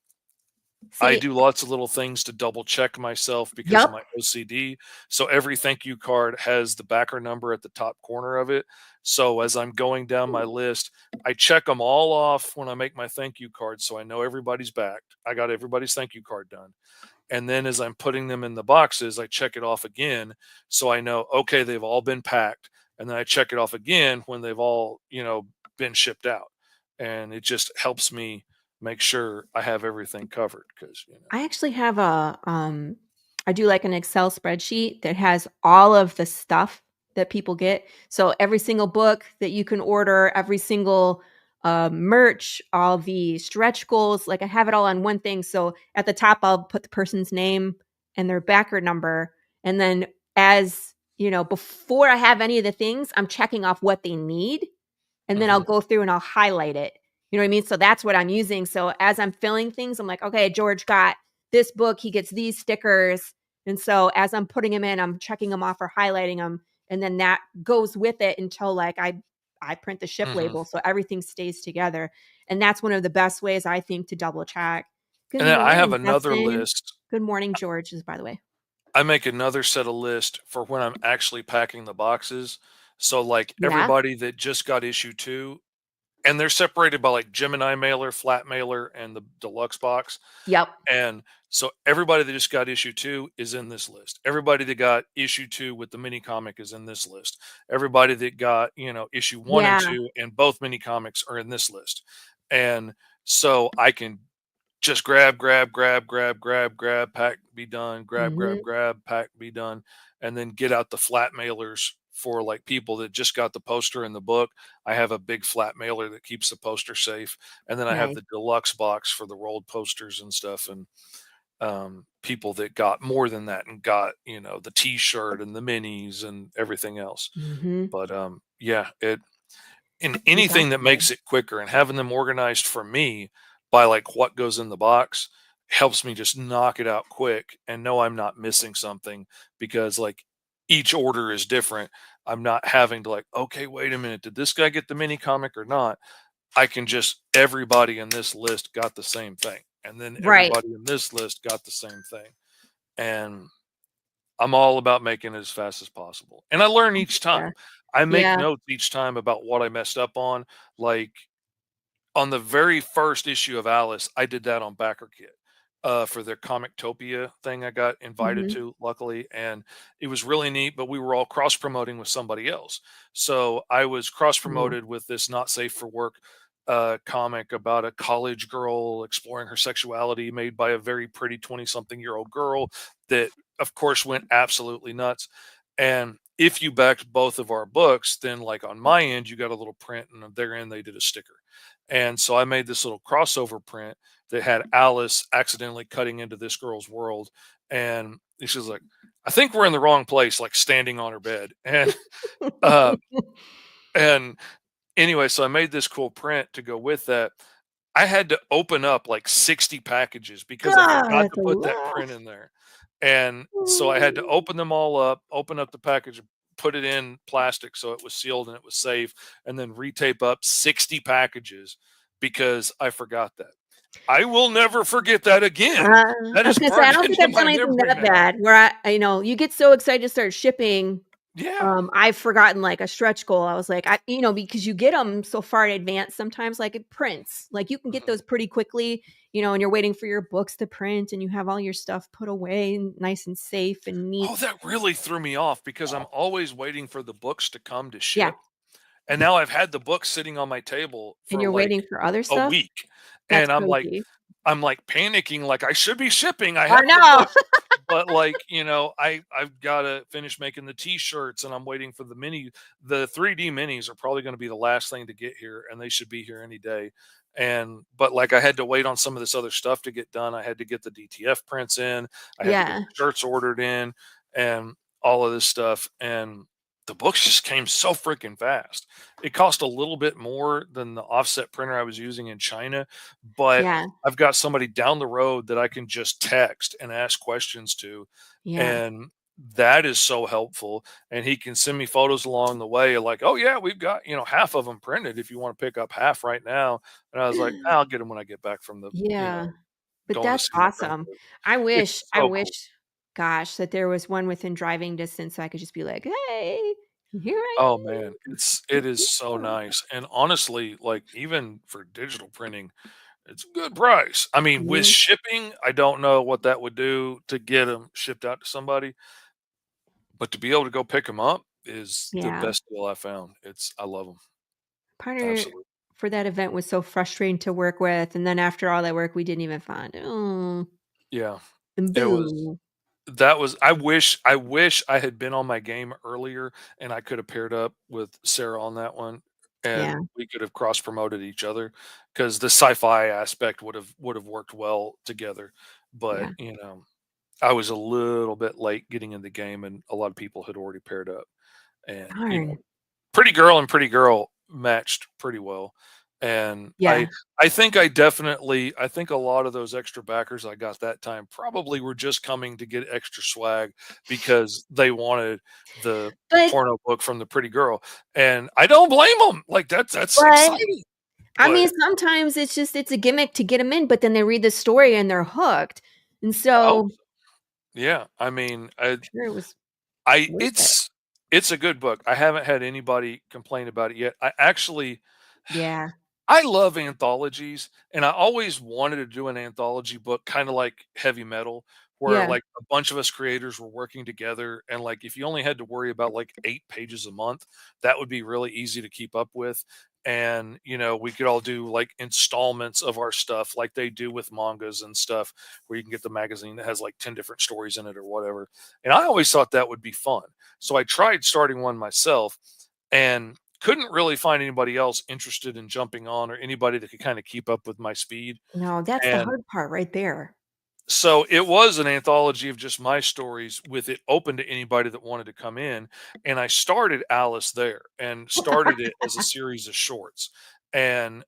I See, do lots of little things to double check myself because of yep. my OCD. So every thank you card has the backer number at the top corner of it. So as I'm going down my list, I check them all off when I make my thank you card. So I know everybody's backed. I got everybody's thank you card done. And then as I'm putting them in the boxes, I check it off again. So I know, okay, they've all been packed. And then I check it off again when they've all, been shipped out. And it just helps me make sure I have everything covered because. I actually have I do like an Excel spreadsheet that has all of the stuff that people get. So every single book that you can order, every single merch, all the stretch goals, like I have it all on one thing. So at the top, I'll put the person's name and their backer number. And then before I have any of the things, I'm checking off what they need and then I'll Mhm, go through and I'll highlight it. You know what I mean? So that's what I'm using. So as I'm filling things, I'm like, okay, George got this book. He gets these stickers. And so as I'm putting them in, I'm checking them off or highlighting them. And then that goes with it until like I print the ship mhm. label. So everything stays together. And that's one of the best ways I think to double check. Good And then I have morning, another Justin. list. Good morning, George, is by the way. I make another set of list for when I'm actually packing the boxes. So, like, Yeah. everybody that just got issue 2 and they're separated by, like, Gemini mailer, flat mailer, and the deluxe box. Yep. And so everybody that just got issue 2 is in this list. Everybody that got issue 2 with the mini comic is in this list. Everybody that got, issue 1 and Yeah. 2 and both mini comics are in this list. And so I can just grab, grab, grab, grab, grab, grab, pack, be done, grab, grab, Hmm. grab, pack, be done, and then get out the flat mailers for like people that just got the poster in the book. I have a big flat mailer that keeps the poster safe, and then I have Nice. the deluxe box for the rolled posters and stuff. And people that got more than that and got the T-shirt and the minis and everything else. Hmm. But yeah, and You got anything that that. makes it quicker and having them organized for me by like what goes in the box helps me just knock it out quick and know I'm not missing something because like each order is different. I'm not having to like, okay, wait a minute, did this guy get the mini comic or not? I can just everybody in this list got the same thing. And then Right. everybody in this list got the same thing. And I'm all about making it as fast as possible. And I learn each Yeah. time. I make Yeah. notes each time about what I messed up on. Like on the very first issue of Alice, I did that on BackerKit for their Comictopia thing I got invited Mhm. to, luckily. And it was really neat, but we were all cross promoting with somebody else. So I was cross Cool. promoted with this not safe for work comic about a college girl exploring her sexuality made by a very pretty 20 something year old girl that, of course, went absolutely nuts. And if you backed both of our books, then like on my end, you got a little print, and on their end, they did a sticker. And so I made this little crossover print that had Alice accidentally cutting into this girl's world. And she's like, I think we're in the wrong place, like standing on her bed. Uh, and Anyway, so I made this cool print to go with that. I had to open up like 60 packages because I God, forgot that's to a put that lot. print in there. And so I had to open them all up, open up the package, put it in plastic so it was sealed and it was safe, and then retape up 60 packages because I forgot that. I will never forget that again. That I was is gonna say, I burned don't think into I've my done anything memory that now. bad where you get so excited to start shipping. Yeah. I've forgotten, like, a stretch goal. I was like, because you get them so far in advance sometimes, like, it prints. Like, you can get Mhm. those pretty quickly, and you're waiting for your books to print, and you have all your stuff put away and nice and safe and neat. Oh, that really threw me off because I'm always waiting for the books to come to Yeah, ship. And now I've had the book sitting on my table and for you're like waiting for other a stuff? week. That's And crazy. I'm like panicking, like I should be shipping. I I have the know. book. But like, I've gotta finish making the t-shirts and I'm waiting for the 3D minis are probably gonna be the last thing to get here and they should be here any day. And but like I had to wait on some of this other stuff to get done. I had to get the DTF prints in, I had to get Yeah, the shirts ordered in and all of this stuff. And the books just came so freaking fast. It cost a little bit more than the offset printer I was using in China, but yeah, I've got somebody down the road that I can just text and ask questions to, yeah. and that is so helpful. And he can send me photos along the way, like, "Oh yeah, we've got half of them printed. If you want to pick up half right now." And I was like, "I'll get them when I get back from the Yeah, but going to that's see the printer." awesome. I wish It's I so cool. wish, gosh, that there was one within driving distance so I could just be like, "Hey, here I Oh man, am." it is so nice. And honestly, like even for digital printing, it's a good price. I mean, with Mhm. shipping, I don't know what that would do to get them shipped out to somebody, but to be able to go pick them up is the Yeah. best deal I found. I love them. Partner Absolutely. for that event was so frustrating to work with, and then after all that work, we didn't even find it. Oh, Yeah. It was boo. that was I wish I had been on my game earlier and I could have paired up with Sarah on that one Yeah, and we could have cross promoted each other because the sci-fi aspect would have worked well together. But, yeah. I was a little bit late getting in the game and a lot of people had already paired up. And, Darn. Pretty Girl and Pretty Girl matched pretty well, and Yeah. I think a lot of those extra backers I got that time probably were just coming to get extra swag because they wanted the But porno book from the Pretty Girl, and I don't blame them. Like, that's but, exciting, I mean, but sometimes it's a gimmick to get them in, but then they read the story and they're hooked, and I hope so so. Yeah, I mean, I I'm sure it was I worth it. it's a good book. I haven't had anybody complain about it yet. I actually Yeah. I love anthologies, and I always wanted to do an anthology book, kinda like heavy metal, where, Yeah. like, a bunch of us creators were working together, and, like, if you only had to worry about, like, 8 pages a month, that would be really easy to keep up with, and, we could all do, like, installments of our stuff like they do with mangas and stuff, where you can get the magazine that has, like, 10 different stories in it or whatever, and I always thought that would be fun. So I tried starting one myself, and couldn't really find anybody else interested in jumping on or anybody that could kind of keep up with my speed. No, that's the And hard part right there. so it was an anthology of just my stories with it open to anybody that wanted to come in. And I started Alice there and started it as a series of shorts. And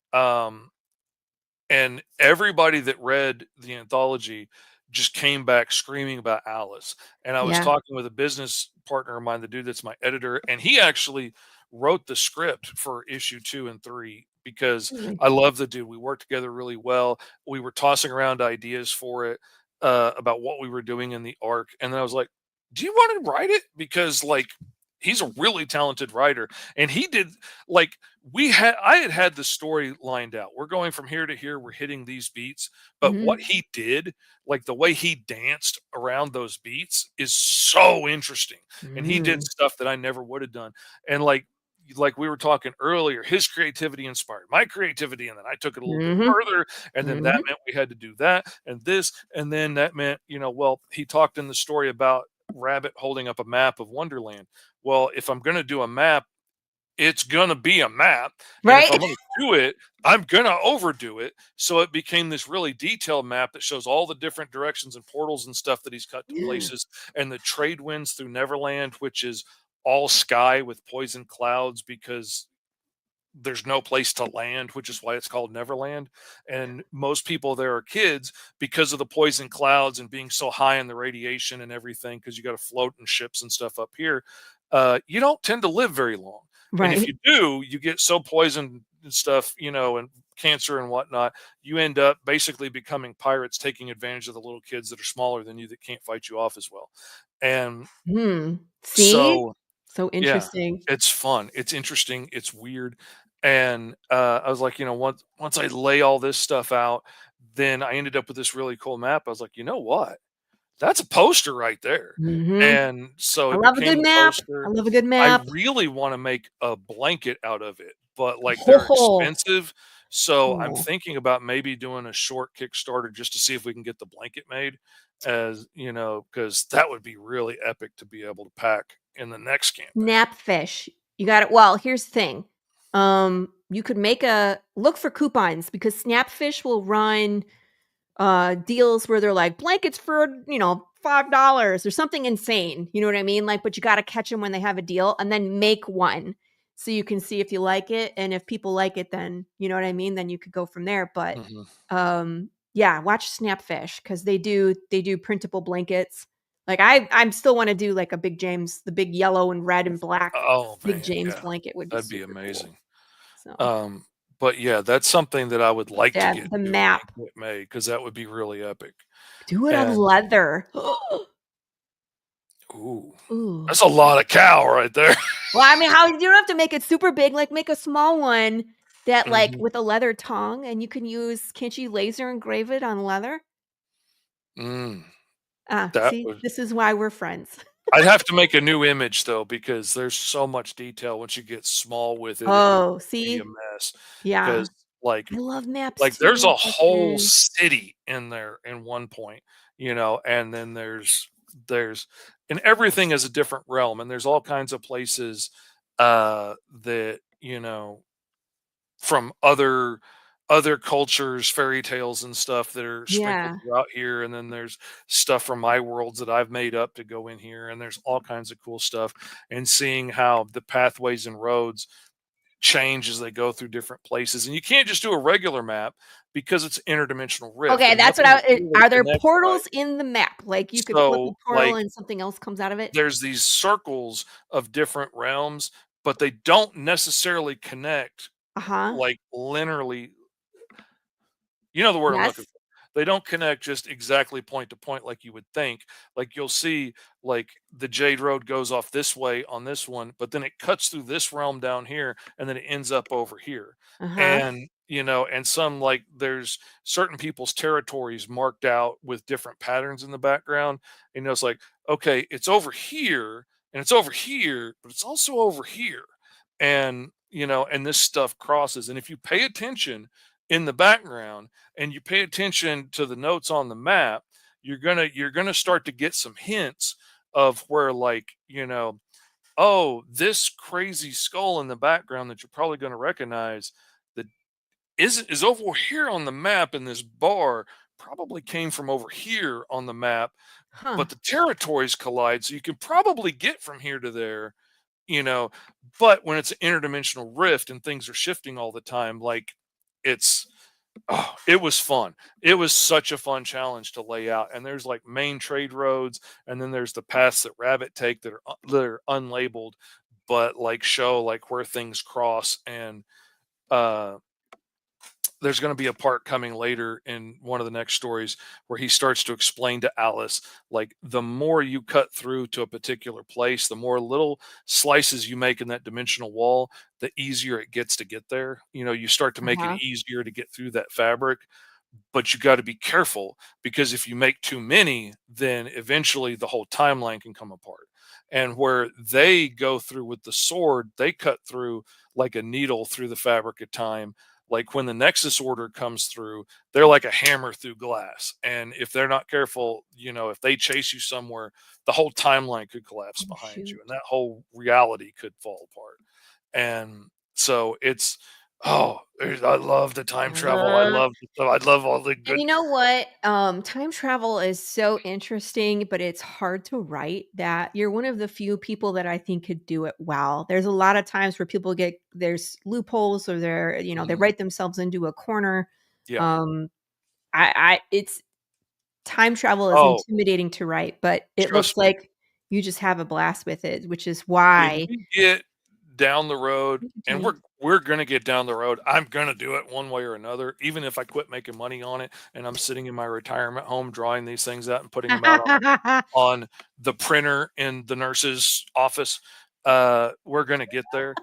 everybody that read the anthology just came back screaming about Alice. And I was Yeah. talking with a business partner of mine, the dude that's my editor, and he actually wrote the script for issue 2 and 3 because Really. I love the dude. We worked together really well. We were tossing around ideas for it, about what we were doing in the arc. And then I was like, "Do you want to write it?" Because like he's a really talented writer and he did like I had the story lined out. We're going from here to here, we're hitting these beats, but what Mhm. he did, like the way he danced around those beats is so interesting. And he did Mhm. stuff that I never would have done. And like we were talking earlier, his creativity inspired my creativity and then I took it a little bit Mhm. further and then that Mhm. meant we had to do that and this and then that meant, well, he talked in the story about Rabbit holding up a map of Wonderland. Well, if I'm going to do a map, it's gonna be a map, and if Right? I'm gonna do it, I'm gonna overdo it, so it became this really detailed map that shows all the different directions and portals and stuff that he's cut to Yeah. places, and the trade winds through Neverland, which is all sky with poison clouds because there's no place to land, which is why it's called Neverland. And most people there are kids because of the poison clouds and being so high in the radiation and everything, because you got to float in ships and stuff up here. You don't tend to live very long. And if Right. you do, you get so poisoned and stuff, and cancer and whatnot, you end up basically becoming pirates, taking advantage of the little kids that are smaller than you that can't fight you off as well. And Hmm. See? so So yeah, interesting. it's fun. It's interesting. It's weird. And I was like, once I lay all this stuff out, then I ended up with this really cool map. I was like, you know what? That's a poster right there. Mhm. And so I it love a became good a map. I poster. love a good I map. really want to make a blanket out of it, but like they're Oh. expensive. So I'm Oh. thinking about maybe doing a short Kickstarter just to see if we can get the blanket made, because that would be really epic to be able to pack in the next campaign. Snapfish. You got it. Well, here's the thing. You could make a look for coupons because Snapfish will run deals where they're like blankets for, $5 or something insane. You know what I mean? Like, but you got to catch them when they have a deal and then make one so you can see if you like it. And if people like it, then you know what I mean? Then you could go from there. But Mhm. yeah, watch Snapfish because they do printable blankets. Like I'm still want to do like a big James, the big yellow and red and black Oh big man, James yeah, blanket would be that'd be super cool. amazing. So Um, but yeah, that's something that I would like to yeah, get the to map. and get made because that would be really epic. Do it on And leather. ooh, Ooh. that's a lot of cow right there. Well, I mean, how you don't have to make it super big, like, make a small one that, like, Mhm. with a leather tongue, and you can use can't you laser engrave it on leather? Mm, Ah, that see, would this is why we're friends. I'd have to make a new image though because there's so much detail. Once you get small with it, it would Oh, be a see? mess. Yeah. Because like I love maps like there's too, a whole Justin. city in there in one point, and then there's and everything is a different realm, and there's all kinds of places that from other cultures, fairy tales and stuff that are sprinkled Yeah. throughout here, and then there's stuff from my worlds that I've made up to go in here, and there's all kinds of cool stuff, and seeing how the pathways and roads change as they go through different places. And you can't just do a regular map because it's interdimensional rift Okay, and that's what nothing really are there connects right. portals in the map? Like, you could flip a So portal like and something else comes out of it? there's these circles of different realms, but they don't necessarily connect Uh-huh. like linearly. You know the word I'm looking Yes. for. They don't connect just exactly point to point like you would think. Like you'll see, like the Jade Road goes off this way on this one, but then it cuts through this realm down here, and then it ends up over here. Uh-huh. And some like there's certain people's territories marked out with different patterns in the background. It's like, okay, it's over here and it's over here, but it's also over here. And this stuff crosses. And if you pay attention in the background and you pay attention to the notes on the map, you're gonna start to get some hints of where, like, oh, this crazy skull in the background that you're probably gonna recognize that is over here on the map in this bar probably came from over here on the map, Huh. but the territories collide, so you can probably get from here to there, you know. But when it's an interdimensional rift and things are shifting all the time, like it's oh, it was fun. It was such a fun challenge to lay out. And there's like main trade roads, and then there's the paths that rabbit take that are unlabeled, but like show like where things cross. And uh, there's going to be a part coming later in one of the next stories where he starts to explain to Alice, like, the more you cut through to a particular place, the more little slices you make in that dimensional wall, the easier it gets to get there. You start to make it Uh-huh. easier to get through that fabric, but you got to be careful because if you make too many, then eventually the whole timeline can come apart. And where they go through with the sword, they cut through like a needle through the fabric of time. Like when the Nexus order comes through, they're like a hammer through glass. And if they're not careful, if they chase you somewhere, the whole timeline could collapse Oh, behind you and shoot. that whole reality could fall apart. And so it's I love the time travel. Uh I love all the And good. you know what? Time travel is so interesting, but it's hard to write that you're one of the few people that I think could do it well. There's a lot of times where people get there's loopholes or they Mhm. write themselves into a corner. Yeah. Um, I it's time travel is Oh, intimidating to write, but it looks trust me. like you just have a blast with it, which is When why we get down the road, Thank you, and Jenny. we're gonna get down the road, I'm gonna do it one way or another, even if I quit making money on it, and I'm sitting in my retirement home drawing these things out and putting them out on the printer in the nurse's office. We're gonna get there.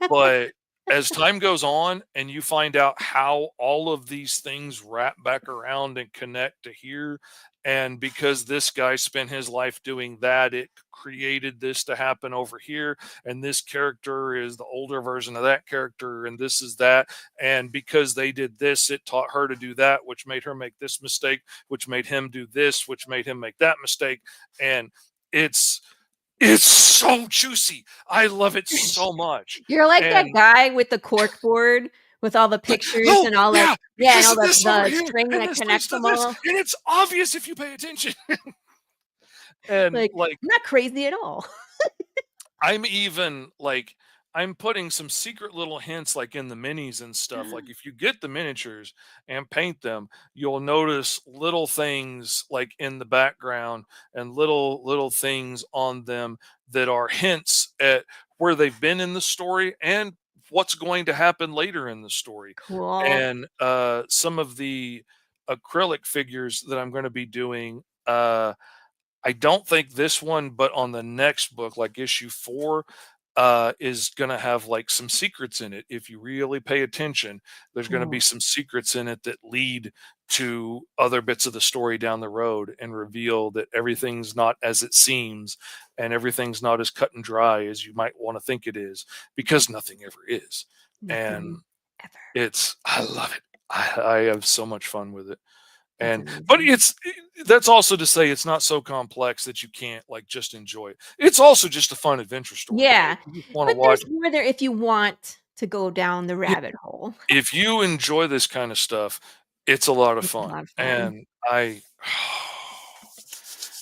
But as time goes on and you find out how all of these things wrap back around and connect to here, and because this guy spent his life doing that, it created this to happen over here, and this character is the older version of that character, and this is that, and because they did this, it taught her to do that, which made her make this mistake, which made him do this, which made him make that mistake, and it's it's so juicy. I love it so much. You're like that And guy with the cork board with all the like, pictures "Oh, and all yeah, and because all of this over the here, string and that this leads connects to them this, all. and it's obvious if you pay attention." And, Like, like, I'm not crazy at all. I'm even like I'm putting some secret little hints like in the minis and stuff. Like if you get the miniatures and paint them, you'll notice little things like in the background and little things on them that are hints at where they've been in the story and what's going to happen later in the story. Cool. And some of the acrylic figures that I'm going to be doing I don't think this one, but on the next book, like issue 4, is gonna have, like, some secrets in it. If you really pay attention, there's gonna be Cool. some secrets in it that lead to other bits of the story down the road and reveal that everything's not as it seems, and everything's not as cut and dry as you might wanna think it is, because nothing ever is. And Nothing ever. I love it. I have so much fun with it. That's And but amazing. it's that's also to say it's not so complex that you can't, like, just enjoy it. It's also just a fun adventure story, though. Yeah, If you just wanna but there's watch more there if you want to go down the Yeah, rabbit hole. if you enjoy this kinda stuff, it's a lot of It's a fun, lot of fun. and I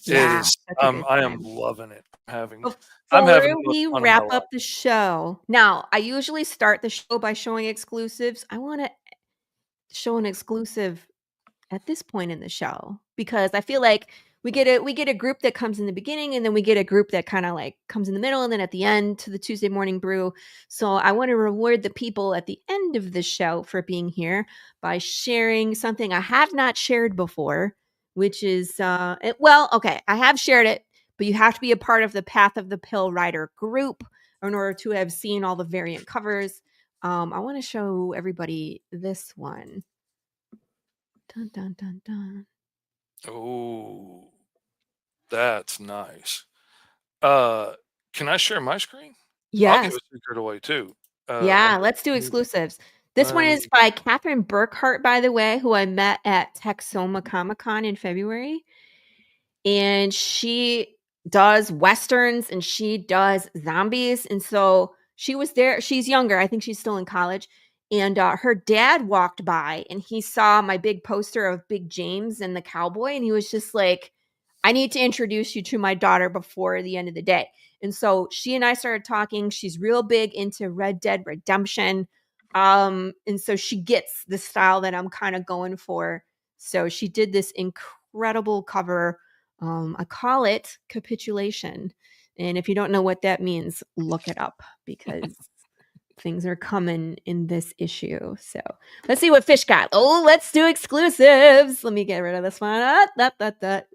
it Yeah, is such a good I am time. loving it. I'm Before having the most we fun of my wrap life. up the show now, I usually start the show by showing exclusives. I wanna show an exclusive at this point in the show because I feel like we get a group that comes in the beginning and then we get a group that kind of like comes in the middle and then at the end to the Tuesday morning brew. So I want to reward the people at the end of the show for being here by sharing something I have not shared before, which is okay, I have shared it, but you have to be a part of the Path of the Pill Rider group in order to have seen all the variant covers. I want to show everybody this one. Dun dun dun dun. Oh, that's nice. Uh, can I share my screen? I'll give Yes. a secret away too. Yeah, Let let's do me exclusives. This let one me is by Catherine Burkhart, by the way, who I met at Texoma Comic Con in February. And she does westerns and she does zombies. And so she was there. She's younger. I think she's still in college. And her dad walked by and he saw my big poster of Big James and the cowboy. And he was just like, I need to introduce you to my daughter before the end of the day. And so she and I started talking. She's real big into Red Dead Redemption. And so she gets the style that I'm kind of going for. So she did this incredible cover. I call it capitulation. And if you don't know what that means, look it up because things are coming in this issue. So let's see what Fish got. Oh, let's do exclusives. Let me get rid of this one.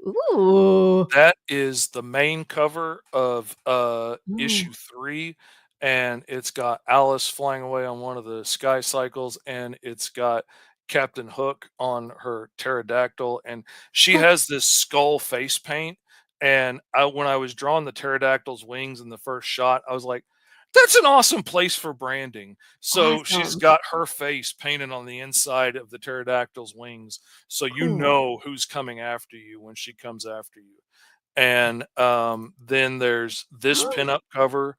Ooh. That is the main cover of, Oh, issue 3, and it's got Alice flying away on one of the sky cycles, and it's got Captain Hook on her pterodactyl, and she oh, has this skull face paint, and when I was drawing the pterodactyl's wings in the first shot, I was like, "That's an awesome place for branding." So, she's awesome. got her face painted on the inside of the pterodactyl's wings, so you Cool. know who's coming after you when she comes after you. And then there's this pinup cover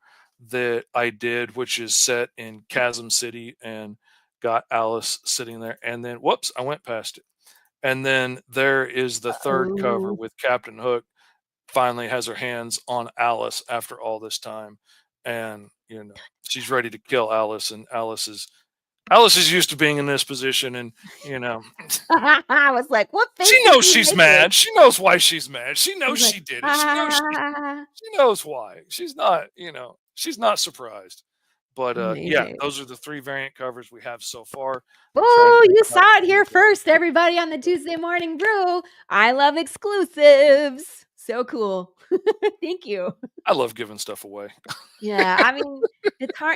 that I did, which is set in Chasm City, and got Alice sitting there, and then whoops, I went past it. And then there is the third cover Oh. with Captain Hook finally has her hands on Alice after all this time, and she's ready to kill Alice, and Alice is used to being in this position, and you know I was like, "What face she is knows he she's making?" mad. She knows why she's mad. She He's knows like, she did it. "Ah." She knows why. She's not surprised. But yeah, Amazing. those are the three variant covers we have so far. I'm trying to Oh, make you about saw it 10 here more. first, everybody, on the Tuesday Morning Brew. I love exclusives. So cool. Thank you. I love giving stuff away. Yeah, I mean,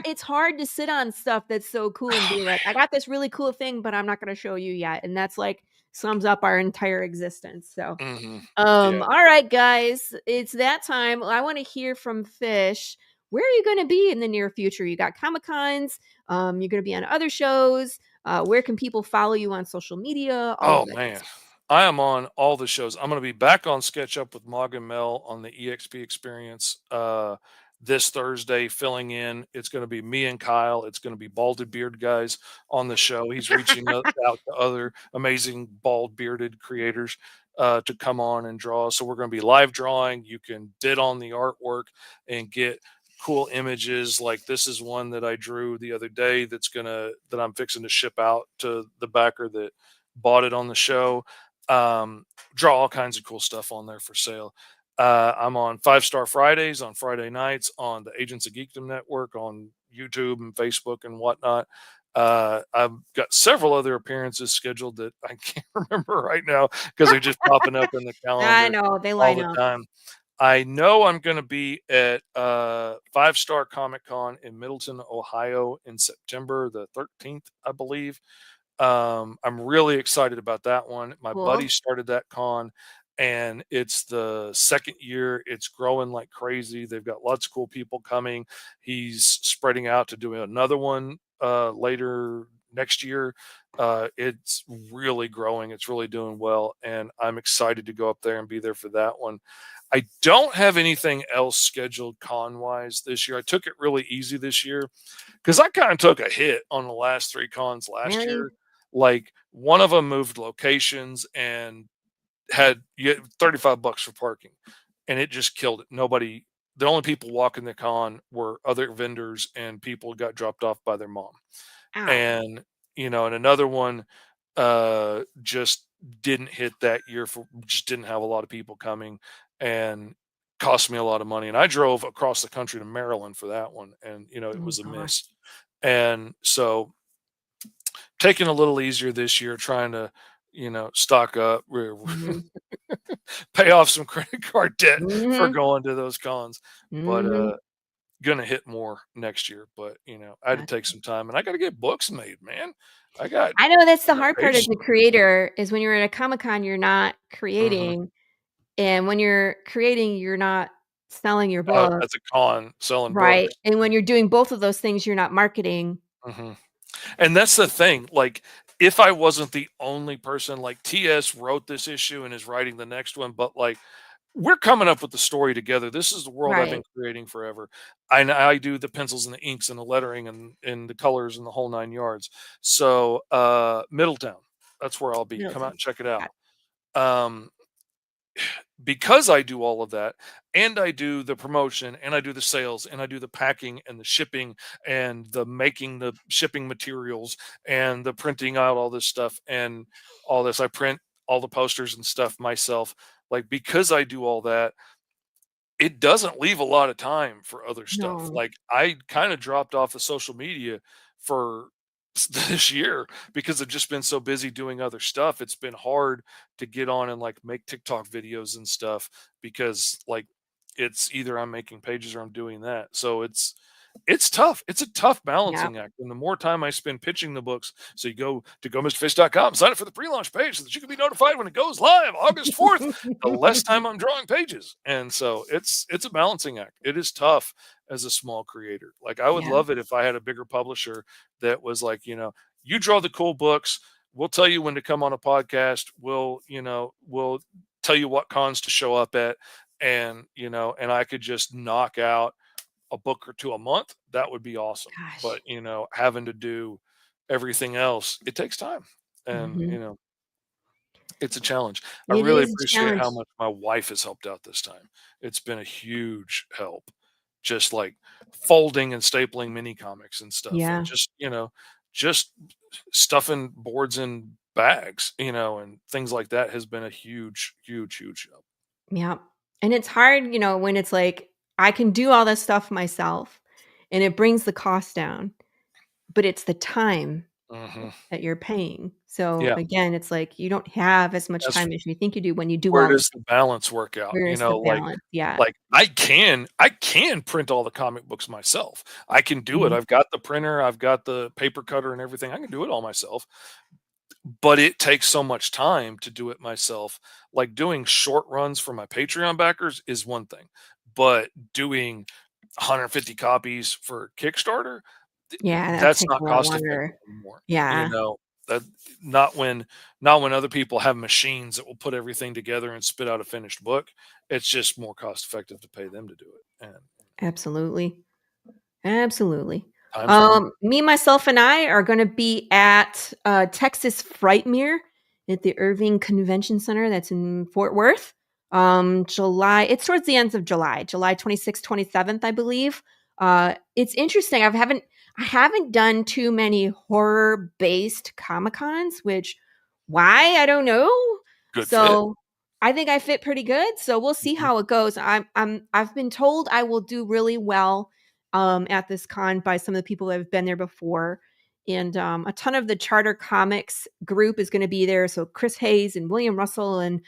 it's hard to sit on stuff that's so cool and Oh be like, "I got this really cool thing, but I'm not gonna show you yet," and that's, like, sums up our entire existence, so, man. Yeah. alright, guys, it's that time. I wanna hear from Fish. Where are you gonna be in the near future? You got Comic-Cons, you're gonna be on other shows, where can people follow you on social media? All of Oh that good man, stuff. I am on all the shows. I'm going to be back on SketchUp with Mog and Mel on the EXP experience this Thursday, filling in. It's going to be me and Kyle. It's going to be balded beard guys on the show. He's reaching out to other amazing bald bearded creators to come on and draw. So we're going to be live drawing. You can bid on the artwork and get cool images. Like this is one that I drew the other day that I'm fixing to ship out to the backer that bought it on the show. Um, Draw all kinds of cool stuff on there for sale. I'm on Five Star Fridays on Friday nights on the Agents of Geekdom Network on YouTube and Facebook and whatnot. I've got several other appearances scheduled that I can't remember right now because they're just popping up in the I calendar know, they all line the up. time. I know I'm going to be at Five Star Comic Con in Middleton, Ohio in September the 13th, I believe. I'm really excited about that one. My buddy Cool. started that con and it's the second year. It's growing like crazy. They've got lots of cool people coming. He's spreading out to do another one later next year. It's really growing. It's really doing well. And I'm excited to go up there and be there for that one. I don't have anything else scheduled con wise this year. I took it really easy this year because I kind of took a hit on the last three cons last Really? year. Like one of them moved locations and had you had $35 for parking, and it just killed it. The only people walking the con were other vendors and people got dropped off by their mom. Ow. And and another one just didn't hit that year for just didn't have a lot of people coming and cost me a lot of money. And I drove across the country to Maryland for that one, and it Oh was a miss. gosh. And so taking a little easier this year, trying to, stock up, Mhm. pay off some credit card debt for Mhm. going to those cons, but Mhm. gonna hit more next year. But I had to take Gotcha. some time, and I got to get books made, man. I got I know that's the got hard part as pages. a creator is when you're at a Comic-Con, you're not Hmm. creating, and when you're creating, you're not selling your book, As a con selling right? books. And when you're doing both of those things, you're not marketing. Hmm. And that's the thing. Like, if I wasn't the only person, like TS wrote this issue and is writing the next one, but like we're coming up with the story together. This is the world I've been Right. creating forever. I do the pencils and the inks and the lettering and the colors and the whole nine yards. So Middletown, that's where I'll be. Come out Middleton. and check it out. Got Um, because I do all of that and I do the promotion and I do the sales and I do the packing and the shipping and the making the shipping materials and the printing out all this stuff and all this. I print all the posters and stuff myself. Like because I do all that, it doesn't leave a lot of time for other stuff. no. Like I kind of dropped off the social media for this year because I've just been so busy doing other stuff. It's been hard to get on and like make TikTok videos and stuff because like it's either I'm making pages or I'm doing that. So it's tough. It's a tough Yep. balancing act. And the more time I spend pitching the books, so you go to gomrfish.com, sign up for the pre-launch page so that you can be notified when it goes live August 4th, the less time I'm drawing pages. And so it's a balancing act. It is tough as a small creator. Like I would Yeah. love it if I had a bigger publisher that was like, you draw the cool books. We'll tell you when to come on a podcast. We'll tell you what cons to show up at. And I could just knock out a book or two a month, that would be awesome. But Gosh. having to do everything else, it takes time. And, Mhm. it's a challenge. I It really is a appreciate how challenge. much my wife has helped out this time. It's been a huge help. Just like folding and stapling mini comics and stuff, and Yeah. just stuffing boards in bags, and things like that has been a huge, huge, huge help. Yeah. And it's hard, when it's like, I can do all this stuff myself and it brings the cost down, but it's the time Hmm. that you're paying. So Yeah. again, it's like you don't have as much That's time as you think you do when you do where all does this. the balance work out? Where is the Like balance? Yeah. like I can print all the comic books myself. I can do it. Mhm. I've got the printer, I've got the paper cutter and everything. I can do it all myself. But it takes so much time to do it myself. Like doing short runs for my Patreon backers is one thing, but doing 150 copies for Kickstarter, Yeah, that that's takes not a lot cost effective longer. anymore. Yeah. That not when not when other people have machines that will put everything together and spit out a finished book. It's just more cost effective to pay them to do it. And Absolutely. Absolutely. time's money. Me, myself, and I are going to be at Texas Frightmere at the Irving Convention Center. That's in Fort Worth. July. It's towards the ends of July, July 26th, 27th, I believe. It's interesting. I haven't done too many horror based Comic Cons, which why I don't know. Good fit. So I think I fit pretty good. So we'll see Mhm. how it goes. I've been told I will do really well at this con by some of the people that have been there before. And a ton of the Charter Comics group is going to be there. So Chris Hayes and William Russell and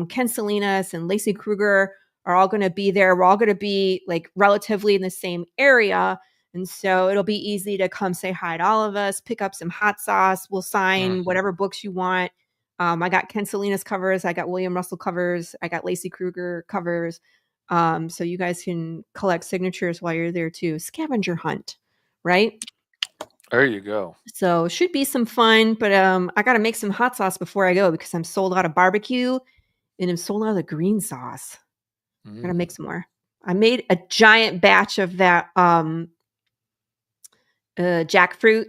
Ken Salinas and Lacey Kruger are all going to be there. We're all going to be like relatively in the same area. And so it'll be easy to come say hi to all of us, pick up some hot sauce. We'll sign Mhm. whatever books you want. I got Ken Salinas covers. I got William Russell covers. I got Lacey Kruger covers. So you guys can collect signatures while you're there too. Scavenger hunt, right? There you go. So should be some fun, but I gotta make some hot sauce before I go because I'm sold out of barbecue and I'm sold out of the green sauce. Gotta Mm. make some more. I made a giant batch of that jackfruit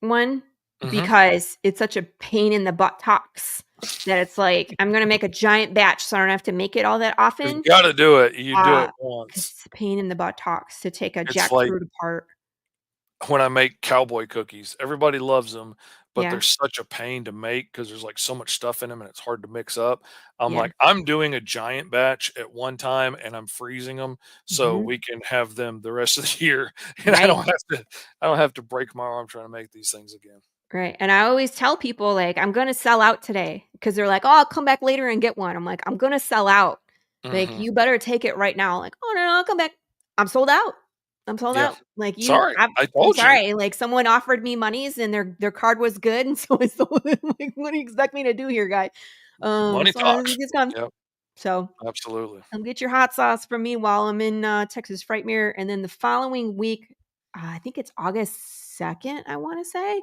one Mhm. because it's such a pain in the buttocks that it's like I'm gonna make a giant batch so I don't have to make it all that You often. gotta do it. You do it 'Cause once. it's a pain in the buttocks to take a It's like jackfruit apart. when I make cowboy cookies, everybody loves them, but they're Yeah, such a pain to make because there's like so much stuff in them and it's hard to mix up. I'm yeah, like, I'm doing a giant batch at one time and I'm freezing them so mhm, we can have them the rest of the year, and I right. don't have to I don't have to break my arm trying to make these things again. Right, and I always tell people, like, "I'm gonna sell out today," because 'cause they're like, "Oh, I'll come back later and get one." I'm like, "I'm gonna sell out. Like, Mhm. you better take it right now." Like, "Oh, no, no, I'll come back. I'm sold out. I'm sold Yeah. out." Like, Sorry, I I'm told you. sorry, like, someone offered me monies and their card was good, and so I sold it. Like, "What do you expect me to do here, guy?" Money So I talks. think it's gone. Yep, So, absolutely. come get your hot sauce from me while I'm in, Texas Frightmare, and then the following week, I think it's August 2nd, I wanna say,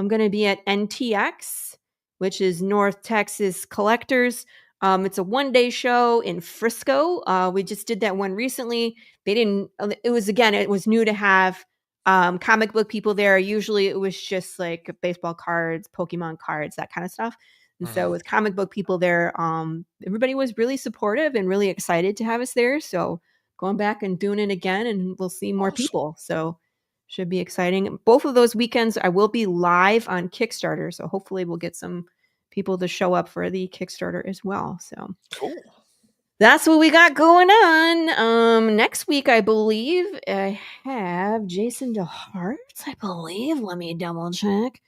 I'm going to be at NTX, which is North Texas Collectors. It's a 1 day show in Frisco. We just did that one recently. They didn't, it was again, it was new to have comic book people there. Usually it was just like baseball cards, Pokemon cards, that kind of stuff. And so Mhm. with comic book people there, everybody was really supportive and really excited to have us there. So going back and doing it again, and we'll see more Awesome. people. So should be exciting. Both of those weekends, I will be live on Kickstarter, so hopefully we'll get some people to show up for the Kickstarter as well. So Cool. that's what we got going on. Next week, I believe I have Jason DeHart. I believe. Let me double check.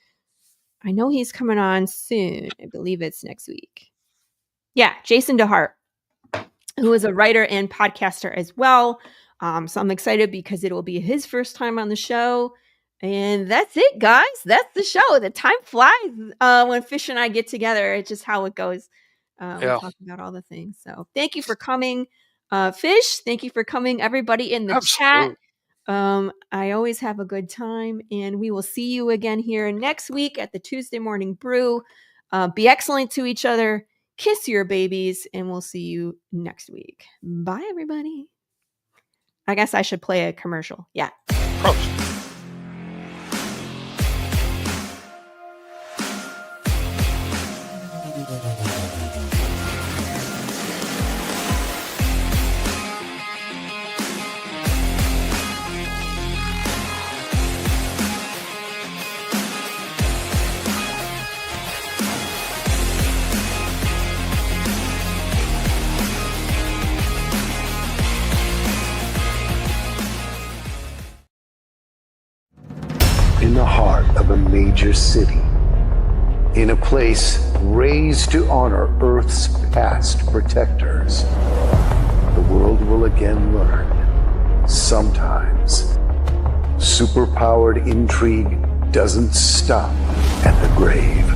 I know he's coming on soon. I believe it's next week. Yeah, Jason DeHart, who is a writer and podcaster as well. So I'm excited because it will be his first time on the show. And that's it, guys. That's the show. The time flies when Fish and I get together. It's just how it goes. We Yeah, talk about all the things. So thank you for coming, Fish. Thank you for coming, everybody in the chat. absolutely. I always have a good time, and we will see you again here next week at the Tuesday Morning Brew. Be excellent to each other, kiss your babies, and we'll see you next week. Bye, everybody. I guess I should play a commercial. Yeah. Probably. of a major city. In a place raised to honor Earth's past protectors, the world will again learn, sometimes, superpowered intrigue doesn't stop at the grave.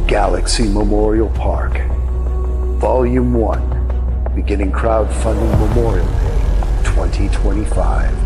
Galaxy Memorial Park, Volume 1, beginning crowdfunding Memorial Day 2025.